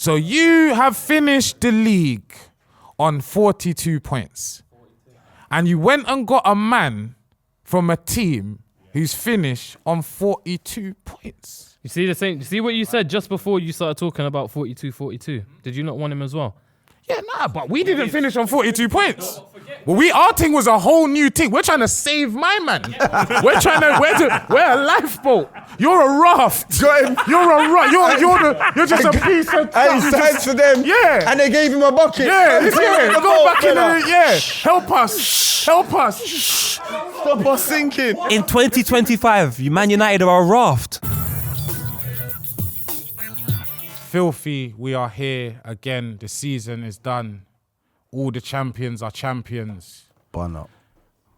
So you have finished the league on 42 points. And you went and got a man from a team who's finished on 42 points. You see the same? You see what you said just before you started talking about 42? Did you not want him as well? Yeah, nah, but we didn't finish on 42 points. Well, our thing was a whole new thing. We're trying to save my man. We're a lifeboat. You're a raft. You're a raft. You're just a piece of. And he signs for them. Yeah. And they gave him a bucket. Yeah. Go back in the. Yeah. Help us. Stop us sinking. In 2025, Man United are a raft. Filthy, we are here again. The season is done. All the champions are champions. Bun up.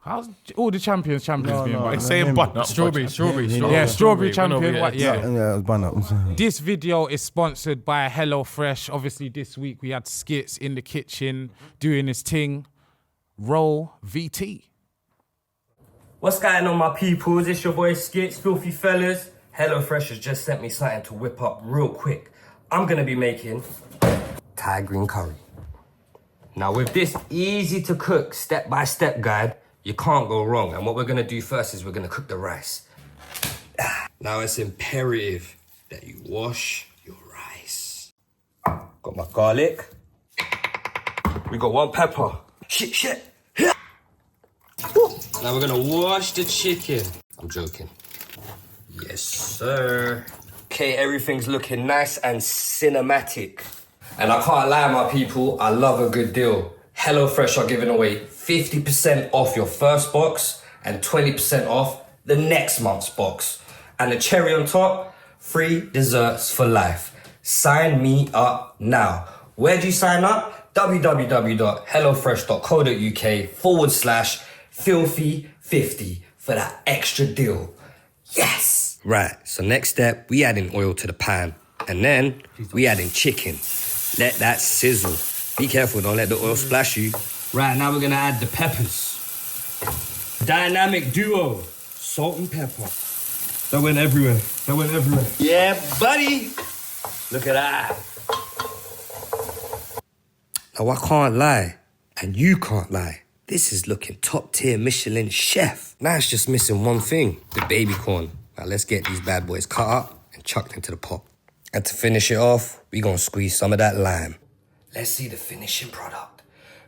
How's all the champions being? Right? Saying bun up. Strawberry. Yeah, strawberry champion. Yeah, bun up. This video is sponsored by HelloFresh. Obviously, this week we had Skits in the kitchen doing his thing. Roll VT. What's going on, my peoples? It's your boy Skits, Filthy Fellas. HelloFresh has just sent me something to whip up real quick. I'm gonna be making Thai green curry. Now with this easy to cook step-by-step guide, you can't go wrong. And what we're gonna do first is we're gonna cook the rice. Now it's imperative that you wash your rice. Got my garlic. We got 1 pepper. Shit. Now we're gonna wash the chicken. I'm joking. Yes, sir. Okay, everything's looking nice and cinematic. And I can't lie, my people, I love a good deal. HelloFresh are giving away 50% off your first box and 20% off the next month's box. And the cherry on top, free desserts for life. Sign me up now. Where do you sign up? www.hellofresh.co.uk/filthy50 for that extra deal. Yes! Right, so next step, we adding oil to the pan. And then we adding chicken. Let that sizzle. Be careful, don't let the oil splash you. Right, now we're gonna add the peppers. Dynamic duo, salt and pepper. That went everywhere. Yeah, buddy. Look at that. Now I can't lie, and you can't lie. This is looking top tier Michelin chef. Now it's just missing one thing, the baby corn. Now let's get these bad boys cut up and chucked into the pot. And to finish it off, we gonna squeeze some of that lime. Let's see the finishing product.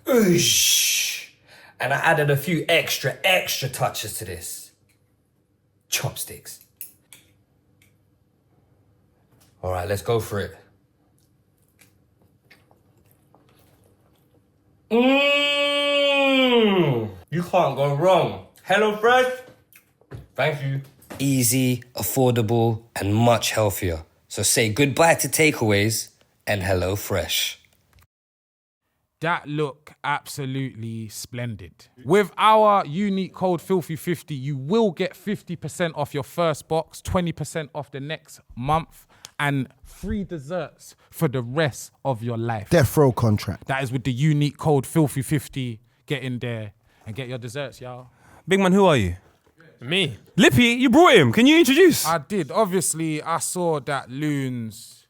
Oosh! And I added a few extra touches to this. Chopsticks. All right, let's go for it. You can't go wrong. HelloFresh, thank you. Easy, affordable, and much healthier. So say goodbye to takeaways and HelloFresh. That look absolutely splendid. With our unique code Filthy50, you will get 50% off your first box, 20% off the next month, and free desserts for the rest of your life. Death row contract. That is with the unique code Filthy50. Get in there and get your desserts, y'all. Big man, who are you? Me. Lippy, you brought him. Can you introduce? I did. Obviously, I saw that Loons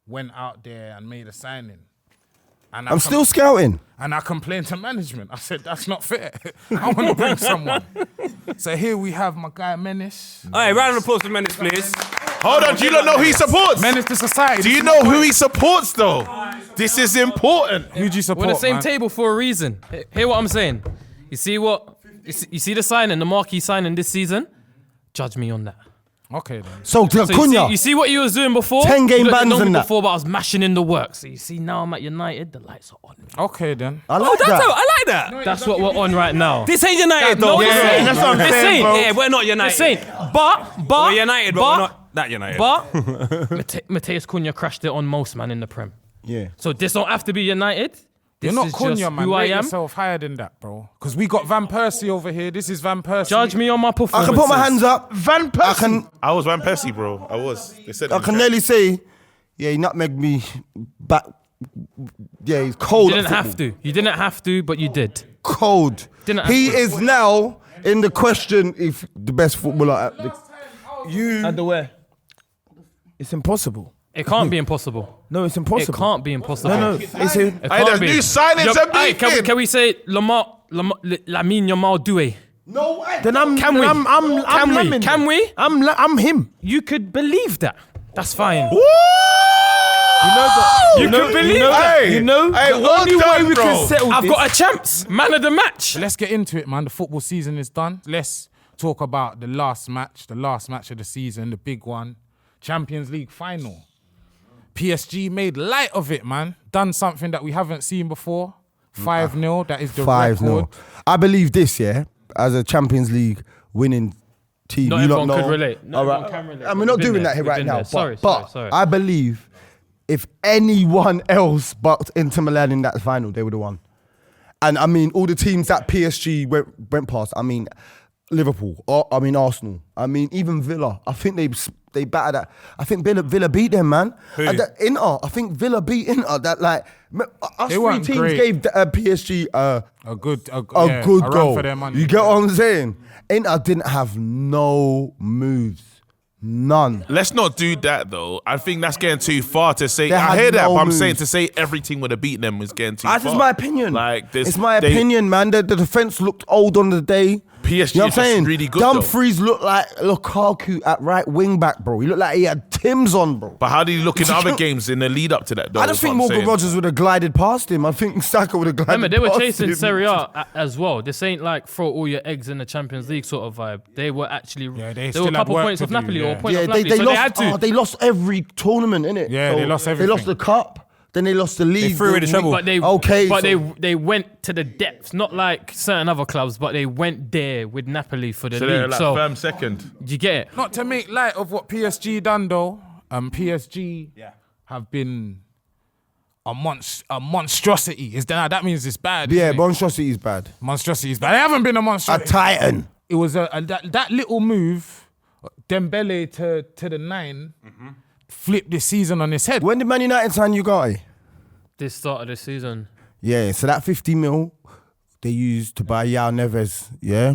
went out there and made a signing. And I'm still scouting. And I complained to management. I said, that's not fair. I want to bring someone. So here we have my guy Menace. All right, round of applause for Menace, please. Hold on, do you not know who he supports? Menace to society. Do you know who he supports, though? This is important. Who do you support, We're on the same man? table for a reason. Hear what I'm saying? You see the signing, the marquee signing this season? Judge me on that. Okay, then. So CUNHA. You see what you was doing before? 10 game You bans know me and that. before, but I was mashing in the work. So you see now I'm at United, the lights are on. Okay, then. I like that. I like that. That's what we're on right now. This ain't United, though. No, Yeah, that's what I'm This saying, ain't. bro. Yeah, we're not United. This ain't. But We're United, but we're not that United. But Mateus Cunha crashed it on most, man, in the Prem. Yeah. So this don't have to be United. This You're not is Cunha, just man. who I Rate am. yourself higher than that, bro. Because we got Van Persie over here. This is Van Persie. Judge me on my I performance. can put my hands up. Van I can, Persie. I was Van Persie, bro. I was. They said I can nearly say, yeah, he nutmegged me back. Yeah, he's cold. You didn't at have football. to. You didn't have to, but you did. Cold. Didn't have He to. is now in the question if the best footballer at the... And the where? It's impossible. It can't be impossible. No, it's It impossible. can't be impossible. No, it's It Hey, can't the be. new signings are Hey, beefing. can we say Lamine Yamal Doué? No way. Then I'm Can we? I'm Can we? Lamine. Can we? I'm him. You could believe that. That's fine. Woo! You can believe that. Hey, You know, hey, the well only done, way we bro. can settle I've this. got a chance. Man of the match. Let's get into it, man. The football season is done. Let's talk about the last match of the season, the big one, Champions League final. PSG made light of it, man. Done something that we haven't seen before. 5-0. That is the 5-0. record. I believe this, yeah, as a Champions League winning team. Not you everyone lot know. could relate. Not All right. everyone can relate. And we're not We've been doing there. that here We've right been now. there. Sorry, but sorry. I believe if anyone else but Inter Milan in that final, they would have won. And I mean, all the teams that PSG went past. I mean, Liverpool. Arsenal. I mean, even Villa. I think they battered that. I think Villa beat them, man. Who? Inter. I think Villa beat Inter. That like us They three weren't teams great. gave PSG A good a yeah, good a run goal. for their money. You get what I'm saying? Inter didn't have no moves. None. Let's not do that though. I think that's getting too far to say. They I had hear that, no but I'm moves. saying to say every team would have beaten them was getting too far. That's just my opinion. Like this, it's my opinion, man. The defense looked old on the day. PSG You know is what I'm just saying? really good, Dumfries looked like Lukaku at right wing back, bro. He looked like he had Tim's on, bro. But how did he look in other games in the lead up to that? Though, I just is what think I'm Morgan saying. Rogers would have glided past him. I think Saka would have glided Remember, they were past chasing him. Serie A as well. This ain't like throw all your eggs in the Champions League sort of vibe. They were actually Yeah, they they still were a had couple work points to of do, Napoli or yeah. a point Yeah, of they Napoli, so lost. they had to. They lost every tournament, innit? Yeah, they lost They everything. lost the cup. Then they lost the league. threw away the treble. But they Okay, but so- they went to the depths, not like certain other clubs, but they went there with Napoli for the So they're league. like So firm second. you get it. Not to make light of what PSG done though. PSG have been a monstrosity. That means it's bad. Yeah, isn't it? monstrosity is bad. Monstrosity is bad. They haven't been a A monstrosity. titan. It was that little move, Dembele to the 9, flipped this season on his head. When did Man United sign Ugarte? This start of the season. Yeah, so that 50 mil they used to buy Yao Neves, yeah?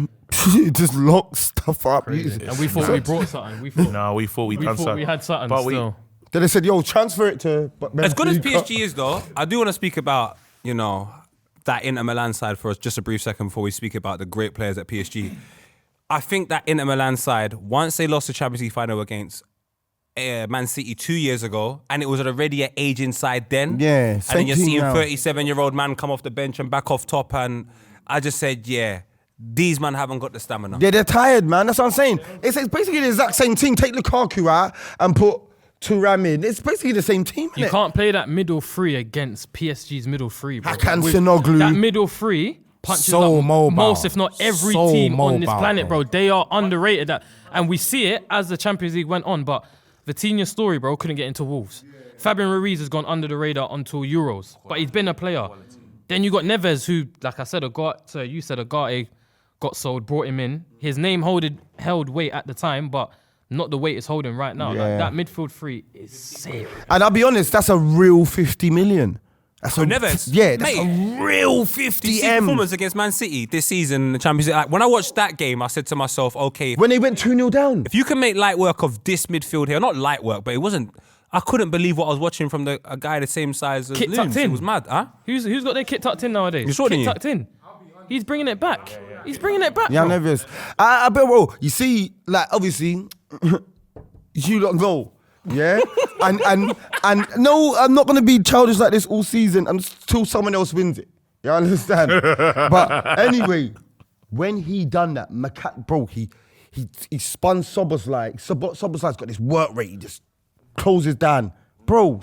Just locked stuff up. And we thought we brought something. We thought No, we thought we done we something. had something But still. Then they said, yo, transfer it to... As good as PSG is, though, I do want to speak about, that Inter Milan side for us just a brief second before we speak about the great players at PSG. I think that Inter Milan side, once they lost the Champions League final against Man City 2 years ago, and it was already an aging side then. Yeah, And same then you're team seeing now. 37-year-old man come off the bench and back off top, and I just said, yeah, these man haven't got the stamina. Yeah, they're tired, man. That's what I'm saying. It's basically the exact same team. Take Lukaku out and put Thuram in. It's basically the same team, You innit? can't play that middle three against PSG's middle three, bro. Hakan With Şanoglu. That middle three punches So up mobile. most, if not every So team on this mobile, planet, bro. bro. They are underrated. And we see it as the Champions League went on, but Vitinha's story, bro, couldn't get into Wolves. Fabian Ruiz has gone under the radar until Euros, but he's been a player. Then you got Neves, who, like I said, Ugarte got sold, brought him in. His name held weight at the time, but not the weight it's holding right now. Yeah. Like, that midfield three is serious. And I'll be honest, that's a real 50 million. That's a Neves. Yeah, that's Mate, a real Did you 50 see the M. performance against Man City this season in the Champions League? Like, when I watched that game, I said to myself, okay, When they went 2-0 down. if you can make light work of this midfield here, not light work, but it wasn't. I couldn't believe what I was watching from a guy the same size as Kit Loons. tucked in. It was mad, huh? Who's got their kit tucked in nowadays? You shorter than Kit you? tucked in. He's bringing it back. He's bringing it back. Yeah, bro. Neves. I bet, bro, you see, like, obviously, you don't know. Yeah? and no, I'm not going to be childish like this all season until someone else wins it. You understand? But anyway, when he done that, bro, he spun Soboslai. Soboslai's got this work rate. He just closes down. Bro,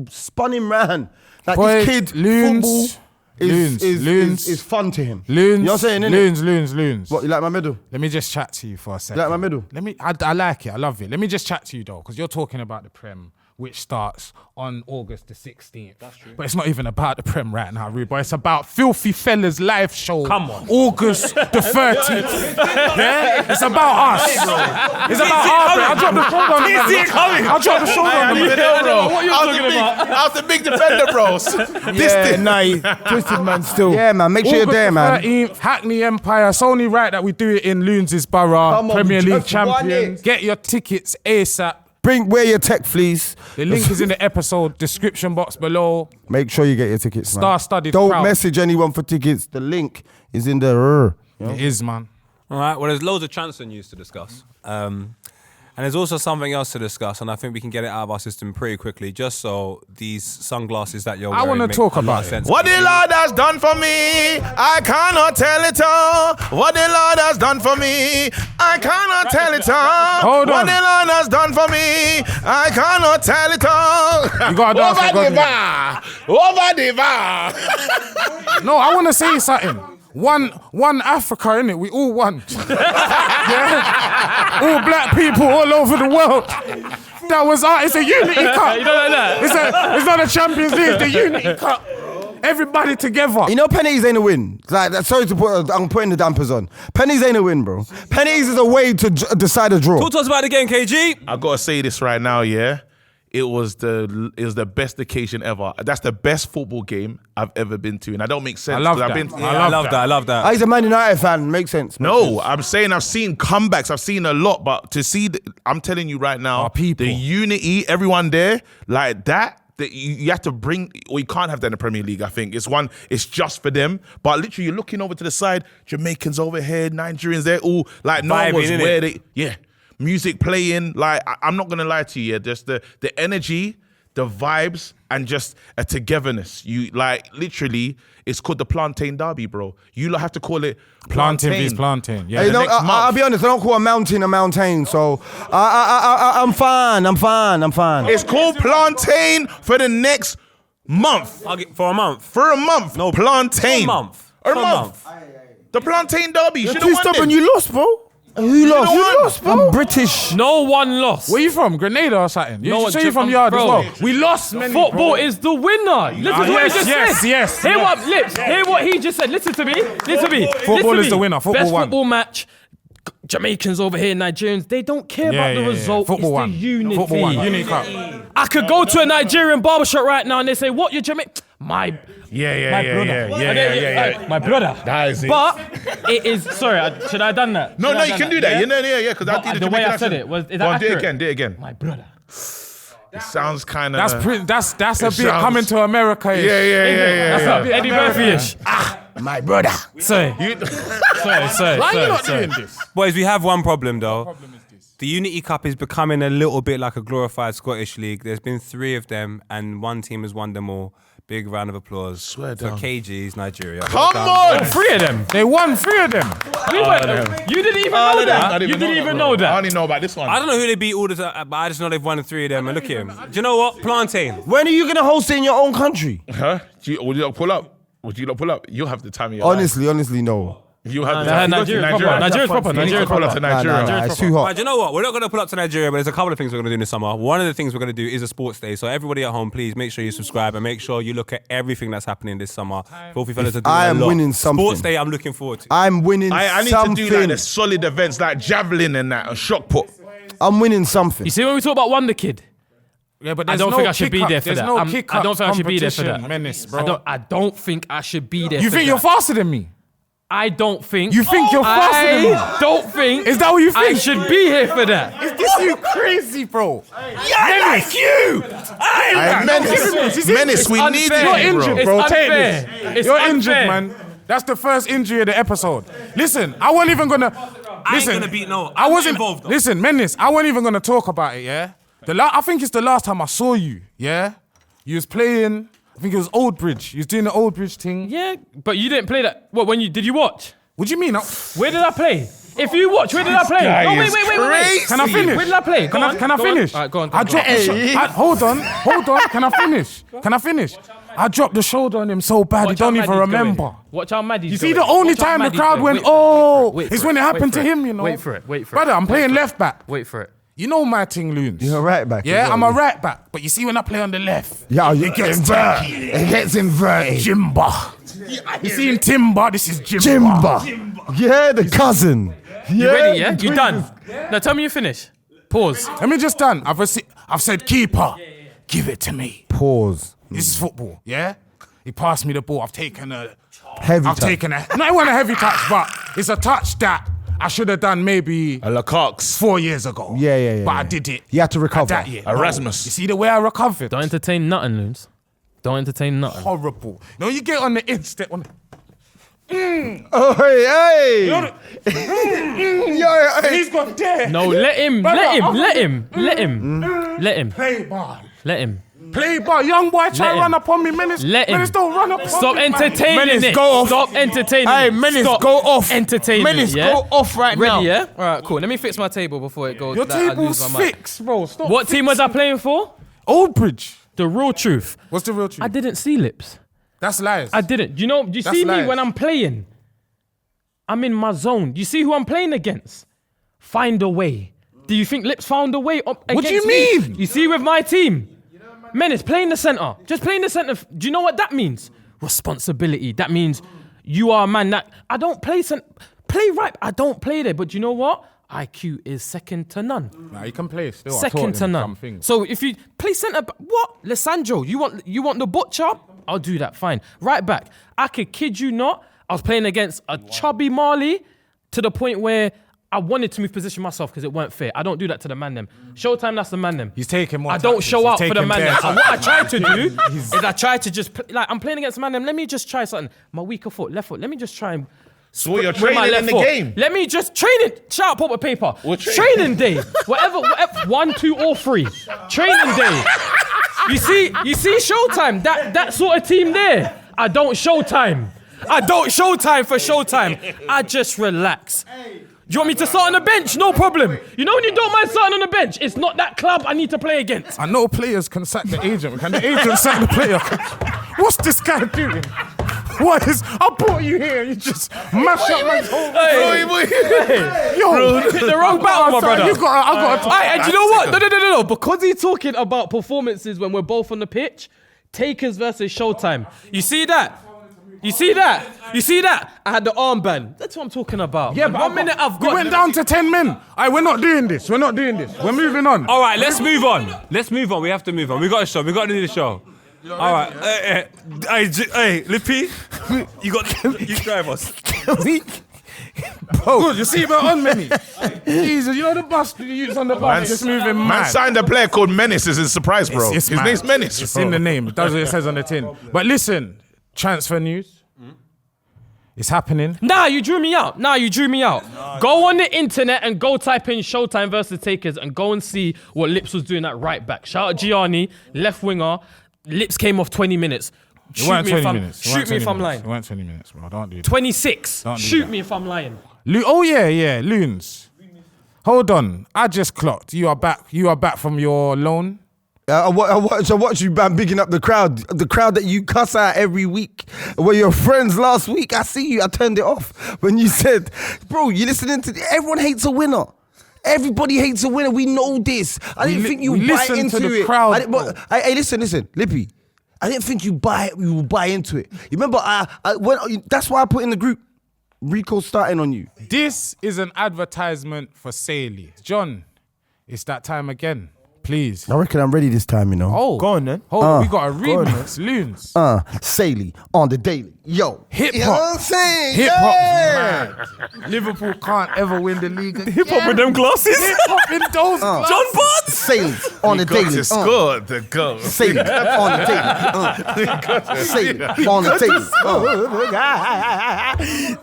spun him round. Like Boy, this kid, Loons. football Loons. is fun to him. Loons. You know what I'm saying, innit? Loons. What, you like my middle? Let me just chat to you for a second. like my middle? I like it. I love it. Let me just chat to you though, because you're talking about the Prem, which starts on August the 16th. That's true. But it's not even about the Prem right now, rude boy. It's about Filthy Fellas live show. Come on. August the 13th. Yeah? It's about us. It's about our Prem. I dropped the shoulder on them. I dropped the shoulder on them. What you're talking about? I was the big defender, bros. Yeah, nah, twisted man still. Yeah, man, make sure you're August there, the man. 13th, Hackney Empire. It's only right that we do it in Loons' Borough. Come on, Premier we League just won champions. it. Get your tickets ASAP. Wear your tech fleece. The link is in the episode description box below. Make sure you get your tickets, man. Star-studded Don't crowd. message anyone for tickets. The link is in the. It is, man. All right, well, there's loads of transfer news to discuss. And there's also something else to discuss, and I think we can get it out of our system pretty quickly, just so these sunglasses that you're wearing wanna make talk a lot about of it. sense. What the Lord has done for me, I cannot tell it all. What the Lord has done for me, I cannot tell it all. Hold What on. the Lord has done for me, I cannot tell it all. You gotta dance for Over the God. bar, over the bar. No, I want to say something. One Africa, innit? We all one. Yeah? All black people all over the world. That was it's a unity cup. You don't like that? It's not a Champions League, it's the unity cup. Everybody together. You know, pennies ain't a win. Like, sorry to put. I'm putting the dampers on. Pennies ain't a win, bro. Pennies is a way to decide a draw. Talk to us about the game, KG. I gotta say this right now, yeah. It was the best occasion ever. That's the best football game I've ever been to, and I don't make sense. I love 'cause that. I love that. He's a Man United fan. Makes sense. No, I'm saying I've seen comebacks. I've seen a lot, but to see, I'm telling you right now, Our people. the unity, everyone there, like that you have to bring, or you can't have that in the Premier League, I think. It's just for them. But literally, you're looking over to the side, Jamaicans over here, Nigerians, they're all, like, no one Vibing, was innit? where they, yeah. Music playing, like, I'm not going to lie to you, yeah, just the energy, the vibes, and just a togetherness. You, like, literally, it's called the Plantain Derby, bro. You have to call it Plantain vs plantain. Yeah. Hey, no, next month. I'll be honest. I don't call a mountain a mountain. So I'm fine. It's called Plantain for the next month. For a month. For a month. No, Plantain. for a month. A For a month. The Plantain Derby. You should have Please won stop this. and you lost, bro. Who lost? You lost, bro. I'm British. No one lost. Where you from? Grenada or something? You No, say you from I'm- Yard bro. as well. We lost many. Football bro. is the winner. Listen to what yes, he just yes, said. yes, Hear yes. what Lips. Hear what he just said. Listen to me. Listen to me. Football Listen to is me. the winner. Football Best won. football match. Jamaicans over here, Nigerians. They don't care about the result. Football it's one. the unity. Football one. Unity cup. I could go to a Nigerian barbershop right now and they say, "What, you're Jamaican?" My brother. My brother. That is it. But it is. Sorry, should I have done that? No, Should I no, have you done can that? do that. Yeah? Yeah, because I But did the way Jamaican I said accent. it was. Is Go that on, do it accurate? again. Do it again. My brother. It sounds kind of. That's a bit sounds- coming to America. Yeah. That's a bit Eddie Murphy-ish. My brother. Sorry. Sorry. Why are you not doing this? Boys, we have one problem though. The Unity Cup is becoming a little bit like a glorified Scottish league. There's been 3 of them, and one team has won them all. Big round of applause Swear for down. KG's Nigeria. Come on! 3 of them. They won 3 of them. You didn't even know that. You didn't even know I that. only know about this one. I don't know who they beat all the time, but I just know they've won 3 of them. And look at him. Do you know what? Plantain. When are you gonna host it in your own country? Huh? Would you not pull up? You'll have the time of your life. Honestly, no. You have the time. Nigeria's proper. Nigeria's pull up to Nigeria. Nah, it's too hot. Right, do you know what? We're not going to pull up to Nigeria, but there's a couple of things we're going to do in the summer. One of the things we're going to do is a sports day. So everybody at home, please make sure you subscribe and make sure you look at everything that's happening this summer. Filthy fellas are doing I a am lot. winning something. Sports day, I'm looking forward to. I'm winning I need something. to do like the solid events like javelin and that, and shot put. I'm winning something. You see, when we talk about Wonder Kid, Yeah, but I don't think I should be there for There's that. no I kick-up don't think I should be there for that. competition, Menace, bro. I don't think I should be there. You for think that. you're faster than me? I don't think. You think you're faster than me? I don't think. Is that what you I think? should be here for that. Is this you crazy, bro? Menace, we unfair. need You're you, injured, It's bro. Take unfair. this. It's You're unfair. injured, man. That's the first injury of the episode. Listen, I wasn't even gonna. Listen, gonna beat no. I I'm wasn't involved, though. Listen, Menace, I wasn't even gonna talk about it. Yeah, I think it's the last time I saw you. Yeah, you was playing. I think it was Old Bridge. You was doing the Old Bridge thing. Yeah, but you didn't play that. What? Did you watch? What do you mean? Where did I play? If you watch, where did I play? guy Oh, wait. is Can I finish? Where did I play? Can I Go finish? On. All right, go on. I dropped the hold on. Can I finish? I dropped the shoulder on him so bad he don't even remember. Watch how mad he's You see, going. the only Watch how time the mad he's crowd going. went, Wait for it. oh, Wait for it's it. when it Wait happened for to it. him, you know. Wait for it. Brother, I'm playing left back. Wait for it. You know my thing, Loons. You're a right back. Yeah, as well, I'm a right back. But you see, when I play on the left, Yeah, it gets inverted. It gets inverted. Jimba. You see in Timber, this is Jimba. Jimba. Yeah, the cousin. You ready, yeah? You done? Now tell me you finish. Pause. Let me just done. I've said keeper. Give it to me. Pause. This is football, yeah? He passed me the ball. I've taken a Heavy not touch. it wasn't a heavy touch, but it's a touch that I should have done maybe A Lecoq's. 4 years ago. Yeah. But I did it. You had to recover. That year. Erasmus. You see the way I recovered? Don't entertain nothing, Loons. Don't entertain nothing. Horrible. No, you get on the instant. Oh, hey. He's got there. No, let him. Play ball. Let him. Play ball. Young boy try to him. run up on me. Menace. Let him. Menace don't run up on Stop me. entertaining Menace, it. go off. Stop entertaining Hey, it. Menace, Stop go off. entertaining Menace, it, yeah? go off right now. Ready, yeah? All right, cool. Let me fix my table before it goes. Your that I lose table's my mind. fixed, bro. Stop. What team was I playing for? Old Bridge. The real truth. What's the real truth? I didn't see lips. That's lies. I didn't. You know, you That's see me lies. when I'm playing. I'm in my zone. You see who I'm playing against? Find a way. Do you think Lips found a way up What do against you me? mean? You see with my team? Menace, play in the centre. Just play in the centre. Do you know what that means? Responsibility. That means you are a man that... I don't play play right. I don't play there. But do you know what? IQ is second to none. Nah, you can play still. I Second taught to him none. some things. So if you play centre back, what? Lissandro, you want the butcher? I'll do that, fine. Right back, I could kid you not, I was playing against a chubby Marley to the point where I wanted to move position myself because it weren't fair. I don't do that to the man them. Showtime, that's the man them. He's taking more I don't tactics. show He's out for the taking man bare them. And what I try to do He's- is I try to just, like I'm playing against the man them, let me just try something. My weaker foot, left foot, let me just try and So what, you're with my training left in the foot. game. Let me just train it. Shout out, pop a paper. What Training day. Whatever, 1, 2, or 3. Training day. You see Showtime. That sort of team there. I don't Showtime. I don't Showtime for Showtime. I just relax. Do you want me to start on the bench? No problem. You know when you don't mind starting on the bench, it's not that club I need to play against. I know players can sack the agent. Can the agent sack the player? What's this guy doing? What is? I brought you here. You just mash up my whole. Yo, Hit the wrong battle, my brother. You got. I got. Aye, and you know what? No. Because he's talking about performances when we're both on the pitch, Takers versus Showtime. You see that? You see that? I had the armband. That's what I'm talking about. Yeah, man. but 1 minute I've we got. went down to 10 men. We're not doing this. We're moving on. All right, let's move on. We have to move on. We got a show. We got to do the show. All right. Hey, Lippy, you drive us. Good, you see, we're on many. Jesus, you know the bus you use on the bus. Just moving Man mad. signed a player called Menace as his surprise, bro. It's His mad. name's Menace. It's bro. in the name. It does what it says on the tin. But listen, transfer news. It's happening. Nah, you drew me out. Go on the internet and go type in Showtime versus Takers and go and see what Lips was doing at right back. Shout out Gianni, left winger. Lips came off 20 minutes. It weren't 20 minutes. Shoot me if I'm lying. It weren't 20 minutes, bro. Don't do that. 26. Don't do Shoot that. me if I'm lying. Oh yeah, Loons. Hold on. I just clocked. You are back from your loan. I watch you, man, bigging up the crowd that you cuss out every week. Were your friends last week? I see you. I turned it off when you said, bro, you listening to... Everyone hates a winner. Everybody hates a winner. We know this. I didn't think you we buy listen into to the it. crowd, Hey, listen, Lippy. I didn't think you will buy into it. You remember, that's why I put in the group, Rico starting on you. This is an advertisement for Saily. John, it's that time again. Please. I reckon I'm ready this time, you know. Oh, Go on then. Hold on, we got a remix. Loons. Saily on the daily. Yo. Hip You know what hop. I'm saying? Hip Yeah. hop's mad. Liverpool can't ever win the league again. Hip hop with them glasses. Hip hop in those glasses. John Barnes. Saily on the Got daily. to score the goal. Saily on the daily. Saily on the daily.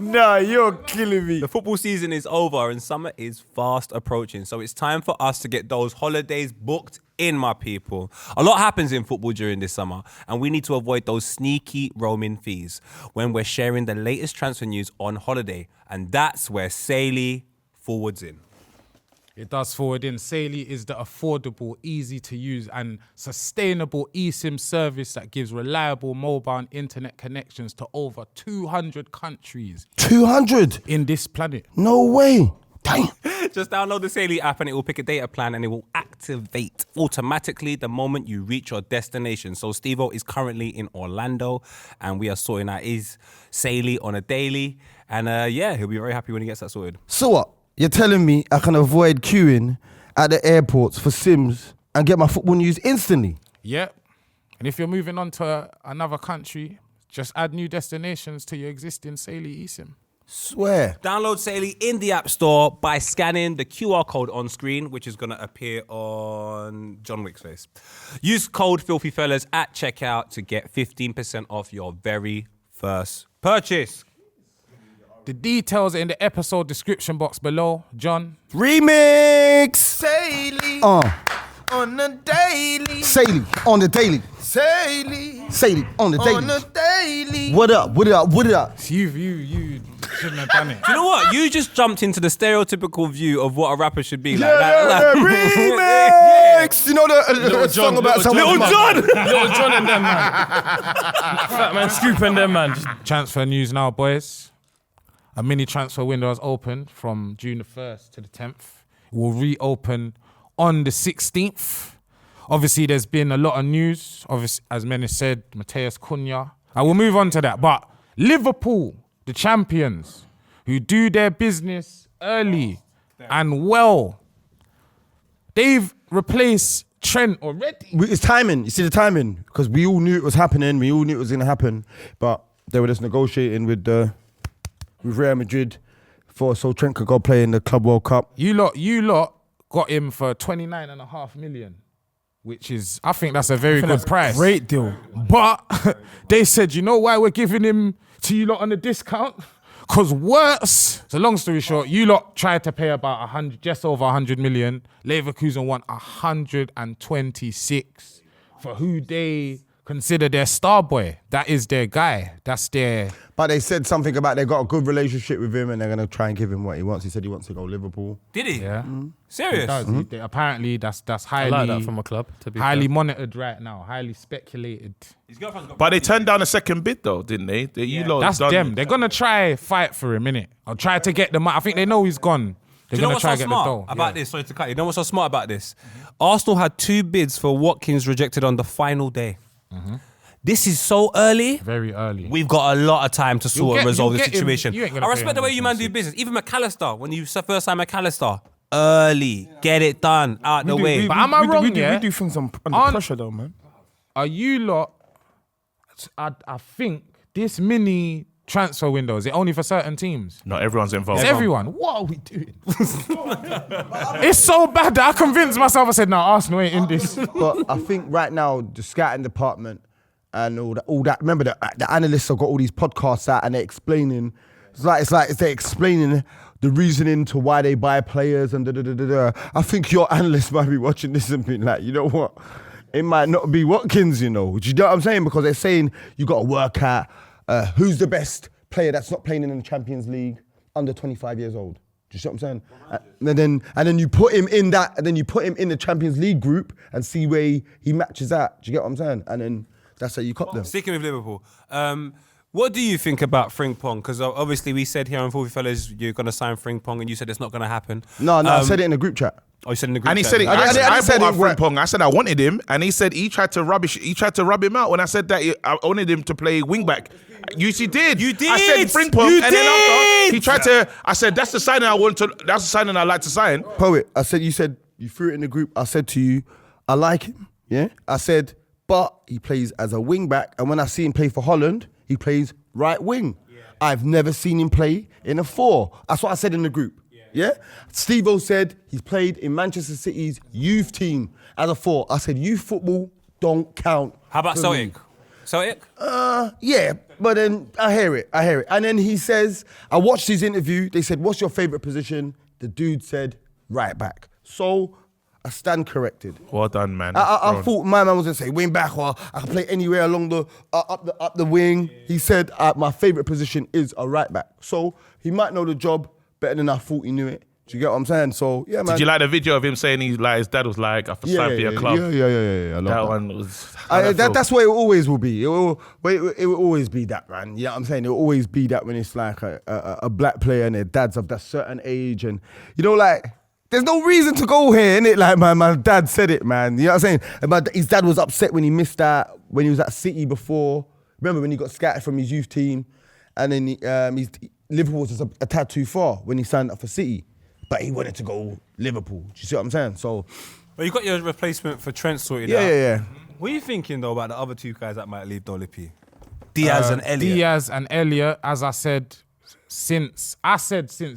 Nah, you're killing me. The football season is over and summer is fast approaching. So it's time for us to get those holidays booked in, my people. A lot happens in football during this summer, and we need to avoid those sneaky roaming fees when we're sharing the latest transfer news on holiday. And that's where Saily forwards in. It does forward in. Saily is the affordable, easy to use and sustainable eSIM service that gives reliable mobile and internet connections to over 200 countries 200? in this planet. No way. Damn. Just download the Saily app and it will pick a data plan and it will activate automatically the moment you reach your destination. So Steve-O is currently in Orlando and we are sorting out his Saily on a daily. And he'll be very happy when he gets that sorted. So what? You're telling me I can avoid queuing at the airports for Sims and get my football news instantly? Yep. And if you're moving on to another country, just add new destinations to your existing Saily eSIM. Swear. Download Saily in the App Store by scanning the QR code on screen, which is going to appear on John Wick's face. Use code FilthyFellas at checkout to get 15% off your very first purchase. The details are in the episode description box below. John. Remix. Saily on the daily. Saily on the daily. Saily on the daily. on the daily. What up? What up? What up? You shouldn't have done it. Do you know what? You just jumped into the stereotypical view of what a rapper should be like. Remix. You know the song about someone. Little John and them, man. Fat man scooping them, man. Transfer news now, boys. A mini transfer window has opened from June the 1st to the 10th. It will reopen on the 16th. Obviously, there's been a lot of news. Obviously, as Menace said, CUNHA. I will move on to that. But Liverpool, the champions, who do their business early and well, they've replaced Trent already. It's timing. You see the timing? Because we all knew it was happening. We all knew it was going to happen. But they were just negotiating with Real Madrid so Trent could go play in the Club World Cup. You lot got him for 29.5 million, which is, I think that's a very good price. Great deal. But they said, you know why we're giving him to you lot on a discount? Because worse, so long story short, you lot tried to pay about 100, just over 100 million. Leverkusen want 126 for who they consider their star boy. That is their guy. That's their... But they said something about they got a good relationship with him and they're going to try and give him what he wants. He said he wants to go Liverpool. Did he? Yeah. Serious? Apparently, that's I highly... like that from a club, to be highly fair. monitored right now, highly speculated. But they turned down a second bid though, didn't they? That's them. They're going to try fight for him, innit? I'll try to get the money. I think they know he's gone. Do They're you know going to what's try so to get the smart dough. about this? Sorry to cut you. You know what's so smart about this? Arsenal had 2 bids for Watkins rejected on the final day. This is so early. Very early. We've got a lot of time to sort of resolve you'll the get him. situation. You ain't gonna I pay respect the way you man do 126. business. Even McAllister, when you first signed McAllister, early, get it done, out the way. But am I wrong, we yeah? do things under Aren't- pressure though, man. Are you lot... I think this mini transfer window, is it only for certain teams? Not everyone's involved. It's everyone. What are we doing? It's so bad that I convinced myself. I said, no, Arsenal ain't in this. But I think right now the scouting department and all that. Remember the analysts have got all these podcasts out and they're explaining. It's like they're explaining the reasoning to why they buy players and da. I think your analysts might be watching this and being like, you know what? It might not be Watkins, you know. Do you know what I'm saying? Because they're saying you got to work out who's the best player that's not playing in the Champions League under 25 years old. Do you see what I'm saying? And then you put him in that, and then you put him in the Champions League group and see where he matches out. Do you get what I'm saying? And then that's how you cop them. Sticking with Liverpool, what do you think about Frimpong? Because obviously we said here on Filthy Fellas you're going to sign Frimpong, and you said it's not going to happen. No, I said it in the group chat. Oh, you said in the group And he chat. said it. I I said brought it up Frimpong. I said I wanted him, and he said he tried to rub him out when I said that I wanted him to play wing back. You did. You did. I said Frimpong, You and then after did. he tried to. I said that's the signing I want to. That's the signing I like to sign. Poet, you said you threw it in the group. I said to you, I like him. Yeah. I said, but he plays as a wing back, and when I see him play for Holland, he plays right wing. Yeah. I've never seen him play in a 4. That's what I said in the group. Yeah. Steve-O said he's played in Manchester City's youth team as a 4. I said youth football don't count. How about for Celtic? me. Celtic? Yeah, but then I hear it. And then he says, I watched his interview. They said, what's your favourite position? The dude said, right back. So I stand corrected. Well done, man. I thought my man was going to say wing back, or I can play anywhere along the up the wing. He said, my favourite position is a right back. So he might know the job better than I thought he knew it. Do you get what I'm saying? So, yeah, man. Did you like the video of him saying his dad was like, I signed for your club? Yeah. I love That one was... that's what it always will be. It will always be that, man. You know what I'm saying? It will always be that when it's like a black player and their dad's of that certain age. And, you know, like, there's no reason to go here, innit? Like, my dad said it, man. You know what I'm saying? And his dad was upset when he missed that, when he was at City before. Remember when he got scattered from his youth team? And then Liverpool was just a tad too far when he signed up for City. But he wanted to go Liverpool. Do you see what I'm saying? So, Well, you got your replacement for Trent sorted out. yeah. What are you thinking, though, about the other 2 guys that might leave, though, Lippy? Diaz and Elliott. Diaz and Elliott, as I said, since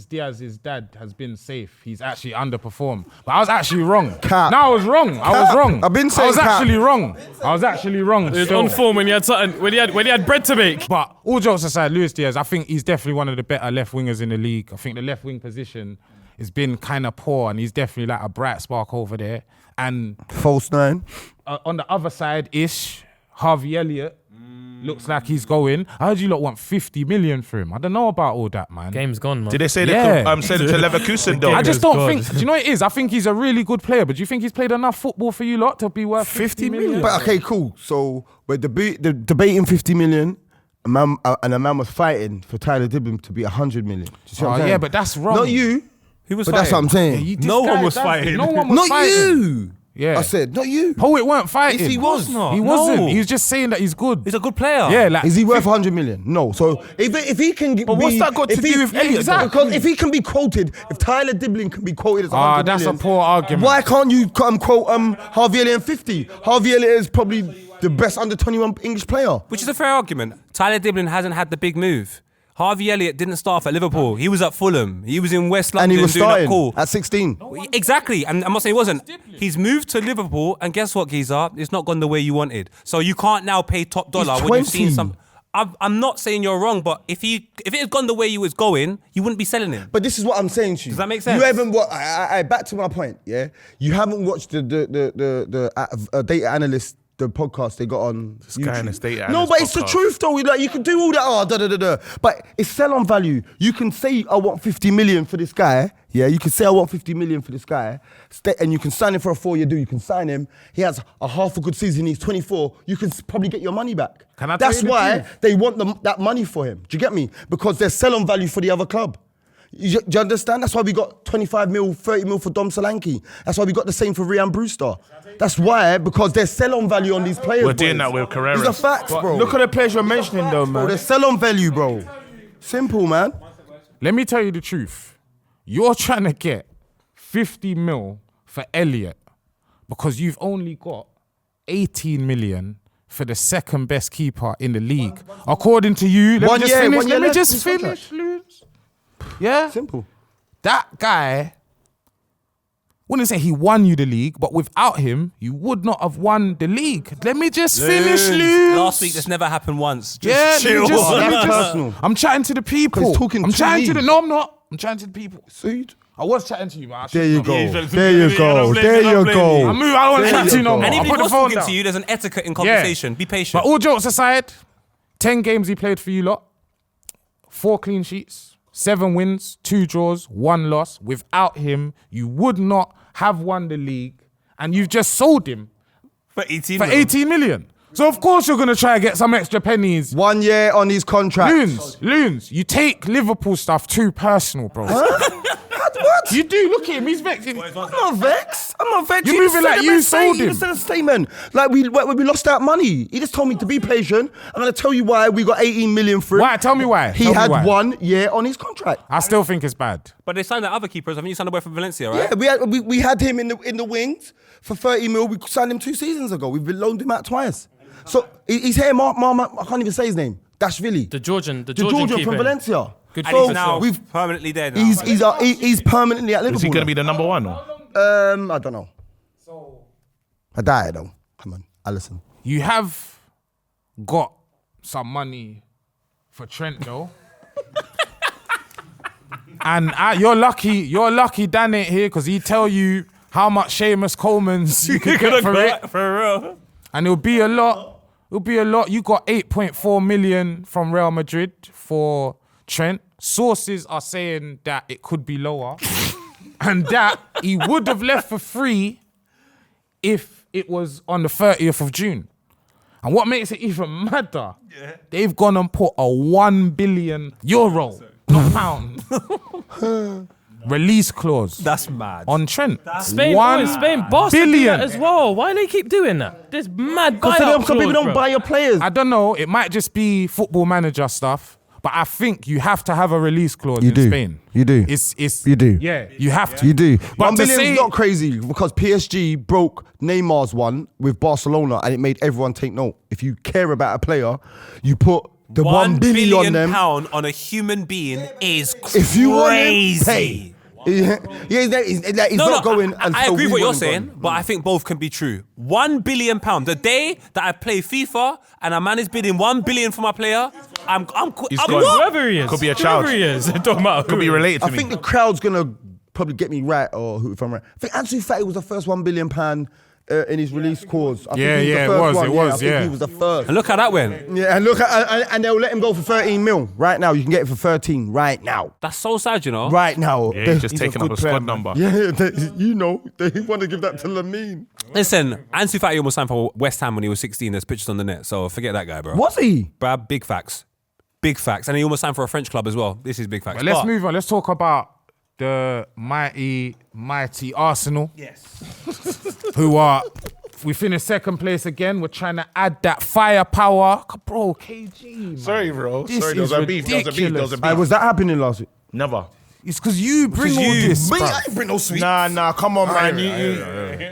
Diaz's dad has been safe, he's actually underperformed. But I was actually wrong. Cap. No, I was wrong. I've been saying I was cap. actually wrong. I was actually wrong. He was still. on form when he had something, when he had bread to make. But all jokes aside, Luis Diaz, I think he's definitely one of the better left wingers in the league. I think the left wing position has been kind of poor, and he's definitely like a bright spark over there. And False 9. on the other side, Harvey Elliott looks like he's going. I heard you lot want 50 million for him. I don't know about all that, man. Game's gone, man. Did they say they Yeah. could send it to Leverkusen though? I just don't God. think. Do you know what it is? I think he's a really good player, but do you think he's played enough football for you lot to be worth 50 million? But okay, cool. So we're debating 50 million, and a man was fighting for Tyler Dibben to be 100 million. Do you see what I'm saying? Yeah, but that's wrong. Not you. Who was But that's what I'm saying. This No one guy was does it. fighting. No one was Not fighting. you. Yeah. I said, not you. Poet weren't fighting. Yes, he was. not. He wasn't. No. He was just saying that he's good. He's a good player. Yeah, like Is he worth 100 million? No. So if he can But what's that got to do with Elliott, exactly. Because if he can be quoted, if Tyler Dibling can be quoted as 100 that's million, a poor argument. why can't you quote Harvey Elliott and 50? Harvey Elliott is probably the best under 21 English player. Which is a fair argument. Tyler Dibblin hasn't had the big move. Harvey Elliott didn't start at Liverpool. He was at Fulham. He was in West London And he was doing that starting call. at 16. Exactly. And I'm not saying he wasn't. He's moved to Liverpool, and guess what, Giza? It's not gone the way you wanted. So you can't now pay top dollar He's when you've seen 20. some. I'm not saying you're wrong, but if it had gone the way you was going, you wouldn't be selling him. But this is what I'm saying to you. Does that make sense? You haven't watched. Back to my point. Yeah, you haven't watched the data analyst. The podcast they got on guy in YouTube. this data No, analyst but it's the podcast. truth though. Like you can do all that. But it's sell on value. You can say I want 50 million for this guy. Yeah, you can say I want 50 million for this guy, and you can sign him for a 4-year deal. You can sign him. He has a half a good season. He's 24. You can probably get your money back. Can I tell That's you the why truth? they want that money for him. Do you get me? Because there's sell on value for the other club. Do you understand? That's why we got 25 mil, 30 mil for Dom Solanke. That's why we got the same for Ryan Brewster. That's why, because there's sell-on value on these players. We're doing boys. that with Carreras. These are facts, bro. Look at the players you're mentioning though, Bro, man. there's sell-on value, bro. Simple, man. Let me tell you the truth. You're trying to get 50 mil for Elliott because you've only got 18 million for the second best keeper in the league. According to you, let me just finish, Luz. Yeah? Simple. That guy, wouldn't say he won you the league, but without him, you would not have won the league. Let me just finish, Luz. Last week, this never happened once. Just Yeah, chill. That's personal. I'm chatting to the people. 'Cause he's talking I'm to chatting to me. the. No, I'm not. I'm chatting to the people. Sued. I was chatting to you, man. There you go. Yeah, There you go. There you I go. move. I don't want to chat to you no more. And I even if put he the was phone talking down. to you, there's an etiquette in conversation. Be patient. But all jokes aside, 10 games he played for you lot, 4 clean sheets, 7 wins, 2 draws, 1 loss. Without him, you would not have won the league, and you've just sold him for 18 for 18 million. So of course you're gonna try to get some extra pennies. 1 year on his contract. Loons, you take Liverpool stuff too personal, bro. What? You do. Look at him. He's vexed. I'm not vexed. I'm not vexed. You're He just moving said like the you best thing. sold He him. just said a statement. Like we lost that money. He just told me to be patient. I'm gonna tell you why we got 18 million for it. Why? Tell me why. He Tell me had why. 1 year on his contract. I still think it's bad. But they signed the other keepers. I think you signed a boy from Valencia, right? Yeah, we had him in the wings for 30 mil. We signed him 2 seasons ago. We've loaned him out twice. So he's here. I can't even say his name. Dashvili. The Georgian from keeper. Valencia. Good And for he's him. now we've- permanently there now. He's permanently at Liverpool. Is he going to be the number one? Or? I don't know. I died though. Come on, Allison. You have got some money for Trent though. And you're lucky Dan ain't here because he tell you how much Seamus Coleman's you could get for it. For real. And it'll be a lot. You got 8.4 million from Real Madrid for Trent. Sources are saying that it could be lower. And that he would have left for free if it was on the 30th of June. And what makes it even madder, they've gone and put a 1 billion euro, not pound, release clause That's mad. on Trent. Spain, $1 Spain boss do billion. that as well. Why do they keep doing that? There's mad Because buyout some people clause, don't bro. buy your players. I don't know. It might just be football manager stuff, but I think you have to have a release clause You in do. Spain. You do. It's You do. Yeah, you have to. You do. But 1 to billion say- is not crazy because PSG broke Neymar's one with Barcelona and it made everyone take note. If you care about a player, you put The 1 billion on them. £1 billion on a human being is crazy. If you want him, pay. Yeah, he's not going. I agree with what you're saying, but I think both can be true. £1 billion. The day that I play FIFA and a man is bidding 1 billion for my player, I'm gone. what? Whoever he is. Could be a child. Whoever he is. It don't matter. Could be related to I me. think the crowd's gonna probably get me right, or if I'm right. I think Ansu Fati was the first £1 billion in his release clause. I think he it the first was, one. it was, I think he was the first. And look how that went. Yeah, and look at and they'll let him go for 13 mil right now. You can get it for 13 right now. That's so sad, you know. Right now. Yeah, he's just taking up a squad number. Yeah, they want to give that to Lamine. Listen, Ansu Fati almost signed for West Ham when he was 16. There's pictures on the net, so forget that guy, bro. Was he? Bruh, big facts. Big facts. And he almost signed for a French club as well. This is big facts. But let's move on. Let's talk about the mighty Arsenal. Yes. We finished second place again. We're trying to add that firepower. Bro, KG, man. Sorry, bro. This Sorry, there was is a beef. There was a beef. There was a beef. Was that happening last week? Never. It's because you bring all this, Me, bruv. I ain't bring no sweets. Nah, come on, man.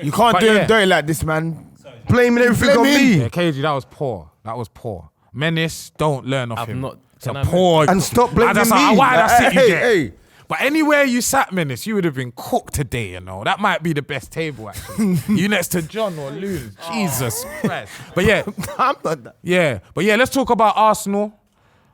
You can't But do yeah. him dirty like this, man. Blaming everything on me. Yeah, KG, that was poor. That was poor. Menace, don't learn off I've him. not- It's a can I poor. And stop blaming That's me. why did I sit you Hey, there? hey. But anywhere you sat, Menace, you would have been cooked today, you know. That might be the best table, actually. You next to John or Loon. Jesus Christ. But yeah. I'm not that. Yeah. But yeah, let's talk about Arsenal.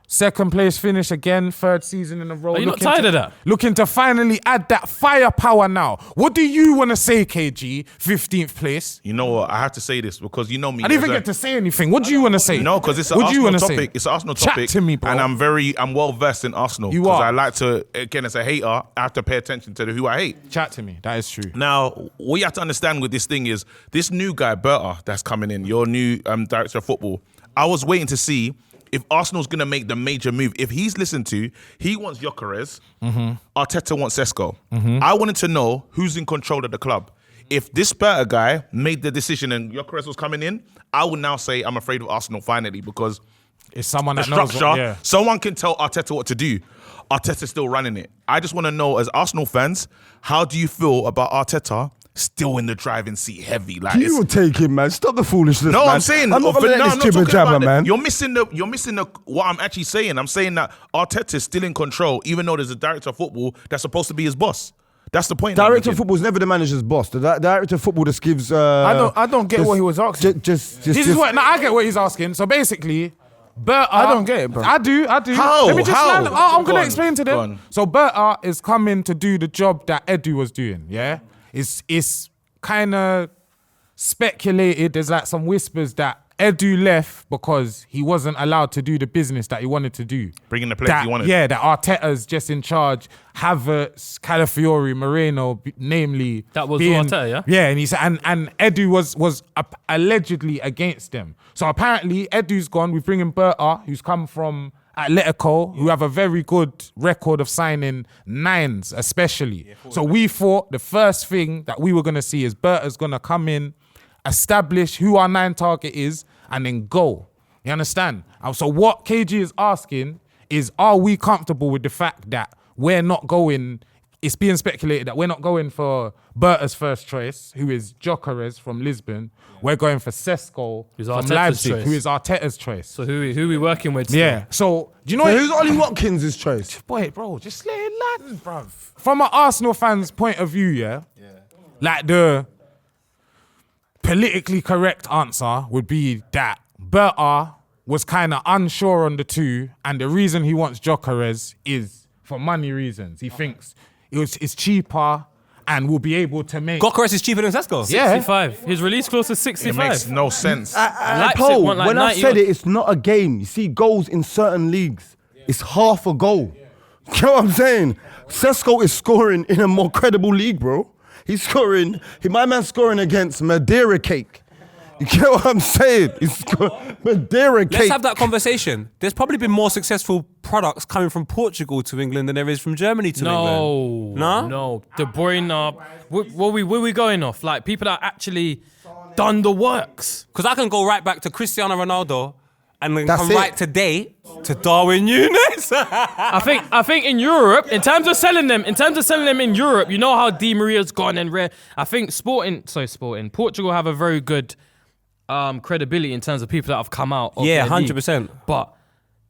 Second place finish again, third season in a row. Are you not tired of that? Looking to finally add that firepower now. What do you want to say, KG? 15th place. You know what? I have to say this because you know me. I didn't even get to say anything. What do you want to say? No, because it's an What do you Arsenal wanna topic. say? It's an Arsenal Chat topic. to me, bro. And I'm well versed in Arsenal. You Because are. I like to, again, as a hater, I have to pay attention to who I hate. Chat to me. That is true. Now, what you have to understand with this thing is this new guy, Berta, that's coming in, your new director of football. I was waiting to see if Arsenal's going to make the major move. If he's listened to, he wants Gyökeres, Arteta wants Sesko. I wanted to know who's in control of the club. If this Berta guy made the decision and Gyökeres was coming in, I would now say I'm afraid of Arsenal finally because It's someone the that knows. structure, someone can tell Arteta what to do. Arteta's still running it. I just want to know, as Arsenal fans, how do you feel about Arteta still in the driving seat heavy? Like, You will take him, man. Stop the foolishness, no, man. I'm saying I'm not but gonna let no, this I'm not jibber talking jabber, about man. You're missing the what I'm actually saying. I'm saying that Arteta's still in control, even though there's a director of football that's supposed to be his boss. That's the point. Director of football is never the manager's boss. The director of football just gives. I don't get what he was asking. Just This is what. Now I get what he's asking. So basically, Berta. I don't get it, bro. I do. How? Let me just How? land. I'm Go gonna on. explain to Go them. on. So Berta is coming to do the job that Edu was doing. Yeah, it's kind of speculated. There's like some whispers that Edu left because he wasn't allowed to do the business that he wanted to do. Bringing the players he wanted. Yeah, that Arteta's just in charge. Havertz, Calafiori, Moreno, namely. That was Arteta, yeah? Yeah, and he said, and Edu was allegedly against them. So apparently Edu's gone. We bring in Berta, who's come from Atletico, who have a very good record of signing nines, especially. So we thought the first thing that we were going to see is Berta's going to come in, establish who our 9 target is, and then go. You understand? And so what KG is asking is, are we comfortable with the fact that we're not going, it's being speculated that we're not going for Berta's first choice, who is Gyökeres from Lisbon. We're going for Sesko Who's from Arteta's Leipzig, choice. who is Arteta's choice. So who we working with? still? Yeah. So do you know So what? who's Ollie Watkins' choice? Boy, bro, just let it land, bruv. From an Arsenal fan's point of view, yeah, like the politically correct answer would be that Berta was kind of unsure on the two, and the reason he wants Gyökeres is for money reasons. He thinks it's cheaper and will be able to make. Gyökeres is cheaper than Sesko. Yeah. 65. His release close to It 65. makes no sense. Leipzig Paul, want like when I 90 said odd. it, it's not a game. You see, goals in certain leagues, it's half a goal. You know what I'm saying? Sesko is scoring in a more credible league, bro. He's scoring, my man's scoring against Madeira Cake. You get what I'm saying? He's Madeira Cake. Let's have that conversation. There's probably been more successful products coming from Portugal to England than there is from Germany to England. No. De Bruyne. Where we going off? Like people that actually done the works. Because I can go right back to Cristiano Ronaldo and then That's come it. right today to Darwin Núñez. I think in Europe, in terms of selling them in Europe, you know how Di Maria's gone and rare. I think Portugal have a very good credibility in terms of people that have come out. Of Yeah, their league. 100%. But